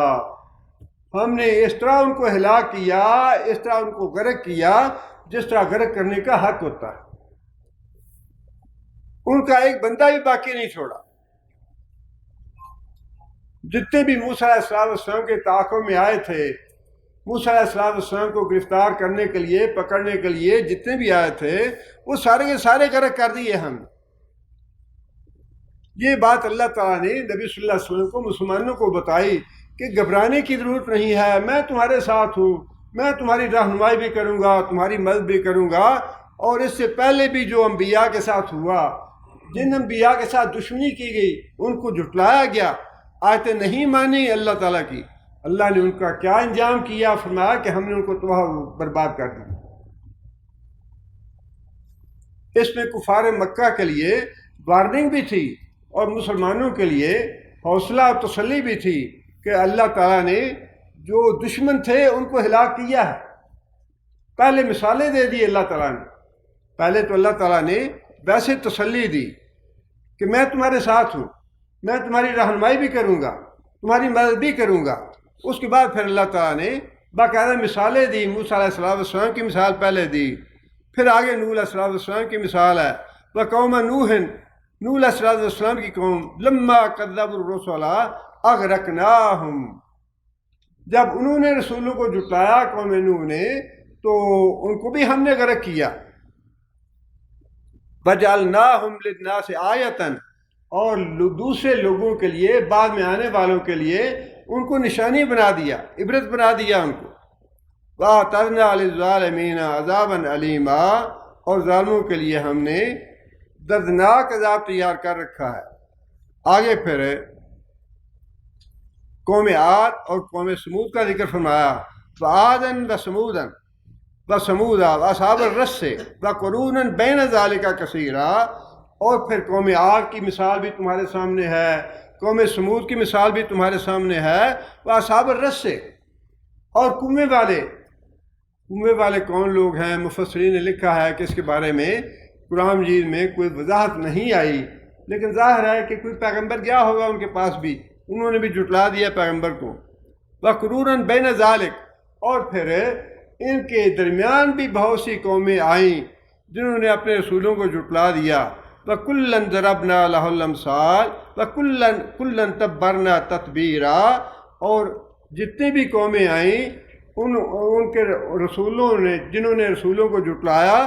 ہم نے اس طرح ان کو ہلاک کیا، اس طرح ان کو غرق کیا جس طرح غرق کرنے کا حق ہوتا ہے، ان کا ایک بندہ بھی باقی نہیں چھوڑا۔ جتنے بھی موسیٰ علیہ السلام کے تعاقب میں آئے تھے، موسیٰ علیہ السلام کو گرفتار کرنے کے لیے، پکڑنے کے لیے جتنے بھی آئے تھے وہ سارے کے سارے غرق کر دیے ہم۔ یہ بات اللہ تعالیٰ نے نبی صلی اللہ علیہ وسلم کو، مسلمانوں کو بتائی کہ گھبرانے کی ضرورت نہیں ہے، میں تمہارے ساتھ ہوں، میں تمہاری رہنمائی بھی کروں گا، تمہاری مدد بھی کروں گا۔ اور اس سے پہلے بھی جو انبیاء کے ساتھ ہوا، جن انبیاء کے ساتھ دشمنی کی گئی، ان کو جھٹلایا گیا، آیتیں نہیں مانی اللہ تعالیٰ کی، اللہ نے ان کا کیا انجام کیا؟ فرمایا کہ ہم نے ان کو تباہ برباد کر دیا۔ اس میں کفار مکہ کے لیے وارننگ بھی تھی اور مسلمانوں کے لیے حوصلہ اور تسلی بھی تھی کہ اللہ تعالیٰ نے جو دشمن تھے ان کو ہلاک کیا ہے۔ پہلے مثالیں دے دی اللہ تعالیٰ نے، پہلے تو اللہ تعالیٰ نے ویسے تسلی دی کہ میں تمہارے ساتھ ہوں، میں تمہاری رہنمائی بھی کروں گا، تمہاری مدد بھی کروں گا۔ اس کے بعد پھر اللہ تعالیٰ نے باقاعدہ مثالیں دی، موسیٰ علیہ السلام کی مثال پہلے دی، پھر آگے نوح علیہ السلام کی مثال ہے، وقوم نوح علیہ السلام کی قوم لما کذبوا الرسل اغرقناہم، جب انہوں نے رسولوں کو جھٹلایا قوم نوح نے تو ان کو بھی ہم نے غرق کیا۔ وجعلناہم للناس آیۃ، اور دوسرے لوگوں کے لیے، بعد میں آنے والوں کے لیے ان کو نشانی بنا دیا، عبرت بنا دیا ان کو۔ وَأَعْتَدْنَا لِلظَّالِمِينَ عَذَابًا أَلِيمًا، اور ظالموں کے لیے ہم نے دردناک عذاب تیار کر رکھا ہے۔ آگے پھر قوم عاد اور قوم سمود کا ذکر فرمایا، وَعَادًا وَثَمُودًا وَثَمُودَ وَأَصْحَابَ الرَّسِّ وَقُرُونًا بَيْنَ ذَلِكَ كَثِيرًا، اور پھر قوم عاد کی مثال بھی تمہارے سامنے ہے، قوم سمود کی مثال بھی تمہارے سامنے ہے، وَأَصْحَابَ الرَّسِّ، اور کنویں والے کون لوگ ہیں؟ مفسرین نے لکھا ہے کہ اس کے بارے میں قرآن مجید میں کوئی وضاحت نہیں آئی، لیکن ظاہر ہے کہ کوئی پیغمبر گیا ہوگا ان کے پاس بھی، انہوں نے بھی جھٹلا دیا پیغمبر کو۔ وَقُرُونًا بَيْنَ ذَلِكَ، اور پھر ان کے درمیان بھی بہت سی قومیں آئیں جنہوں نے اپنے رسولوں کو جھٹلا دیا۔ وَكُلًّا ضَرَبْنَا لَهُ الْأَمْثَالَ وَكُلًّا تَبَّرْنَا تَتْبِيرًا، اور جتنی بھی قومیں آئیں ان کے رسولوں نے، جنہوں نے رسولوں کو جھٹلایا،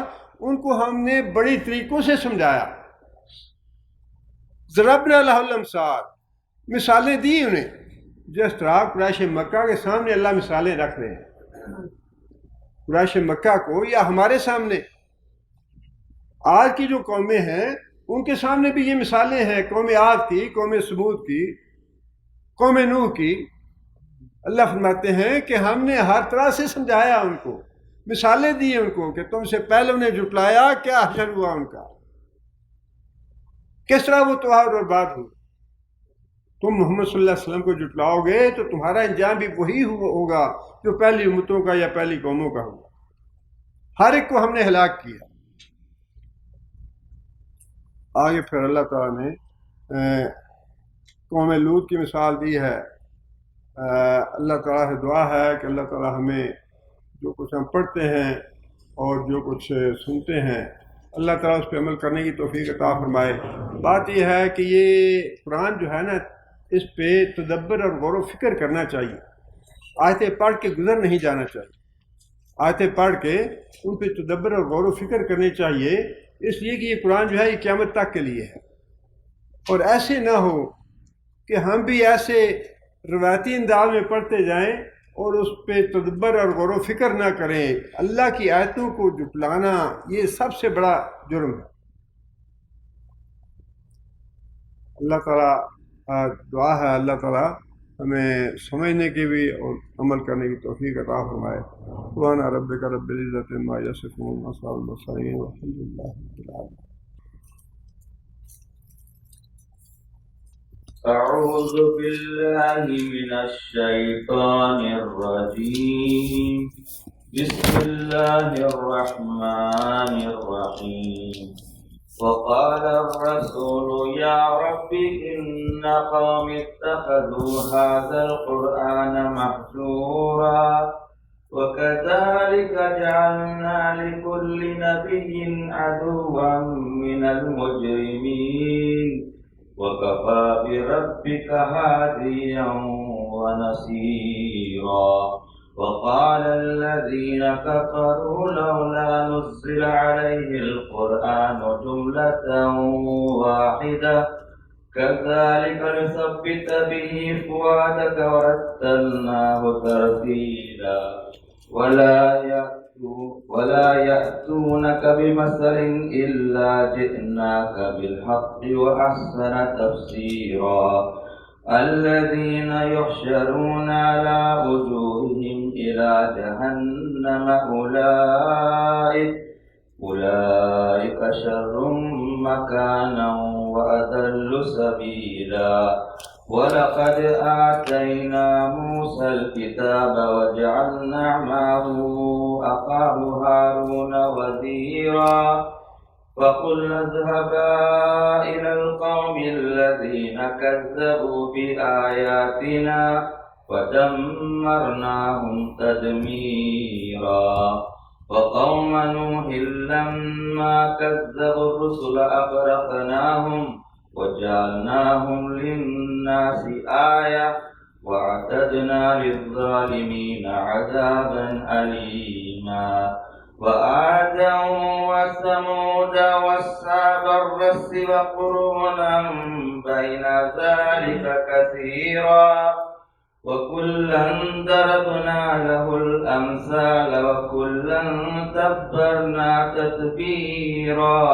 ان کو ہم نے بڑی طریقوں سے سمجھایا۔ ضربنا لہ الامثال، مثالیں دی انہیں، جس طرح قریش مکہ کے سامنے اللہ مثالیں رکھ رہے ہیں، قریش مکہ کو یا ہمارے سامنے آج کی جو قومیں ہیں ان کے سامنے بھی یہ مثالیں ہیں، قوم عاد کی، قوم سمود کی، قوم نوح کی۔ اللہ فرماتے ہیں کہ ہم نے ہر طرح سے سمجھایا ان کو، مثالیں دی ان کو کہ تم سے پہلے انہیں جھٹلایا، کیا حشر ہوا ان کا، کس طرح وہ تباہ اور برباد ہو۔ تم محمد صلی اللہ علیہ وسلم کو جھٹلاؤ گے تو تمہارا انجام بھی وہی ہوگا جو پہلی امتوں کا یا پہلی قوموں کا ہوگا۔ ہر ایک کو ہم نے ہلاک کیا۔ آگے پھر اللہ تعالیٰ نے قوم لوط کی مثال دی ہے۔ اللہ تعالیٰ سے دعا ہے کہ اللہ تعالیٰ ہمیں جو کچھ ہم پڑھتے ہیں اور جو کچھ سنتے ہیں اللہ تعالیٰ اس پہ عمل کرنے کی توفیق عطا فرمائے۔ بات یہ ہے کہ یہ قرآن جو ہے نا، اس پہ تدبر اور غور و فکر کرنا چاہیے، آیتیں پڑھ کے گزر نہیں جانا چاہیے، آیتیں پڑھ کے ان پہ تدبر اور غور و فکر کرنی چاہیے، اس لیے کہ یہ قرآن جو ہے یہ قیامت تک کے لیے ہے، اور ایسے نہ ہو کہ ہم بھی ایسے روایتی انداز میں پڑھتے جائیں اور اس پہ تدبر اور غور و فکر نہ کریں۔ اللہ کی آیتوں کو جھٹلانا یہ سب سے بڑا جرم ہے۔ اللہ تعالیٰ دعا ہے اللہ تعالیٰ ہمیں سمجھنے کی بھی اور عمل کرنے کی توفیق عطا فرمائے۔ سبحان ربک رب العزت عما یصفون وسلام علی المرسلین والحمد للہ رب العالمین۔ أعوذ بالله من الشيطان الرجيم، بسم الله الرحمن الرحيم. وقال الرسول يا رب إن قوم اتخذوا هذا القرآن مهجورا وكذلك جعلنا لكل نبي عدوا من المجرمين وكفى بربك هاديا ونصيرا. وقال الذين كفروا لولا نزل عليه القرآن جملة واحدة كذلك لنثبت به فؤادك ورتلناه ترتيلا. ولا يأتونك بمثل إلا جئناك بالحق وأحسن تفسيرا. الذين يحشرون على وجوههم إلى جهنم أولئك شر مكانا وأضل سبيلا. ولقد آتينا موسى الكتاب وجعلنا معه أخاه هارون وزيرا. فقل اذهبا إلى القوم الذين كذبوا بآياتنا فدمرناهم تدميرا وقوم نوح لما كذبوا الرسل أغرقناهم وجعلناهم للناس آية وأعتدنا للظالمين عذابا أليما وعادا وثمود وأصحاب الرس وقرونا بين ذلك كثيرا وكلا ضربنا له الأمثال وكلا تبرنا تتبيرا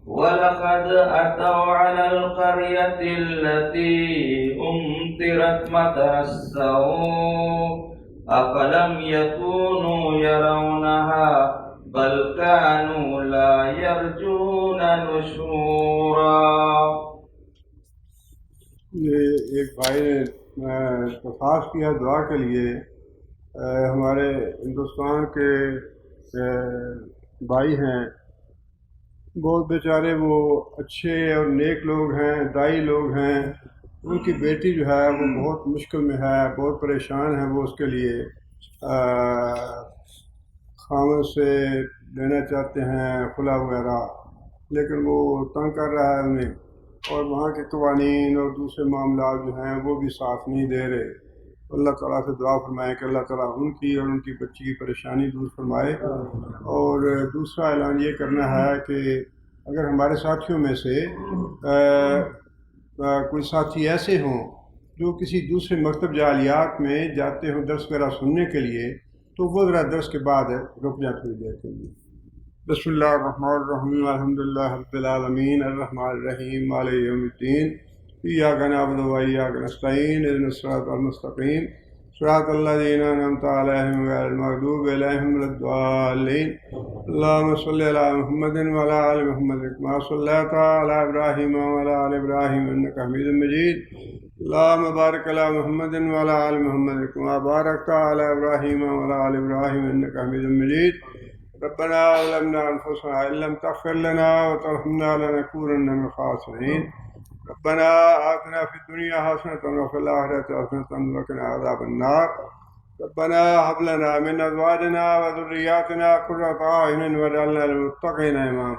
ولقد أتوا على القرية التي أمطرت مطر السوء أفلم يكونوا يرونها بل كانوا لا يرجون نشورا. یہ ایک بھائی نے درخواست کیا دعا کے لیے. ہمارے ہندوستان کے بھائی ہیں، بہت بیچارے وہ اچھے اور نیک لوگ ہیں، دائی لوگ ہیں. ان کی بیٹی جو ہے وہ بہت مشکل میں ہے، بہت پریشان ہے. وہ اس کے لیے خامد سے لینا چاہتے ہیں خلا وغیرہ، لیکن وہ تنگ کر رہا ہے انہیں، اور وہاں کے قوانین اور دوسرے معاملات جو ہیں وہ بھی ساتھ نہیں دے رہے. اللہ تعالیٰ سے دعا فرمائے کہ اللہ تعالیٰ ان کی اور ان کی بچی کی پریشانی دور فرمائے. اور دوسرا اعلان یہ کرنا ہے کہ اگر ہمارے ساتھیوں میں سے کوئی ساتھی ایسے ہوں جو کسی دوسرے مکتب جعلیات میں جاتے ہوں درس وغیرہ سننے کے لیے، تو وہ ذرا درس کے بعد رک جائیں تھوڑی دیر کے لیے. بسم اللہ الرحمن الرحیم الحمدللہ رب العالمین الرحمن الرحیم مالک یوم الدین ایاک نعبد و ایاک نستعین اهدنا الصراط المستقیم صراط الذین انعمت علیہم غیر المغضوب علیہم ولا الضالین. اللهم صل علی محمد وعلی آل محمد کما صلیت علی ابراہیم وعلی آل ابراہیم انک حمید مجید. اللهم بارک علی محمد وعلی آل محمد کما بارکت علی ابراہیم وعلی آل ابراہیم انک حمید مجید. ربنا ظلمنا انفسنا ان لم تغفر لنا وترحمنا لنكونن من الخاسرین. ربنا آتنا في الدنيا حسنة وفي الآخرة حسنة وقنا عذاب النار. ربنا هب لنا من أزواجنا وذرياتنا قرة أعين واجعلنا للمتقين إماما.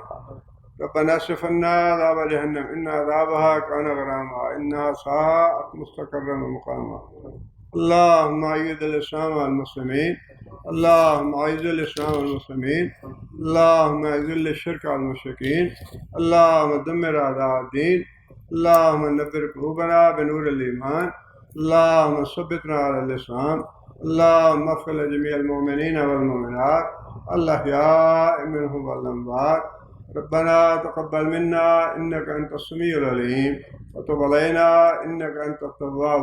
ربنا اصرف عنا عذاب جهنم إن عذابها كان غراما إنها ساءت مستقرا ومقاما. اللهم أعز الإسلام والمسلمين، اللهم أعز الإسلام والمسلمين، اللهم أذل الشرك والمشركين، اللهم دمر أعداء الدين، اللهم نبر قلوبنا بنور الإيمان، اللهم ثبتنا على الإسلام، اللهم اغفر لجميع المؤمنين والمؤمنات الأحياء منهم والأموات. ربنا تقبل منا إنك أنت السميع العليم وتب علينا إنك أنت التواب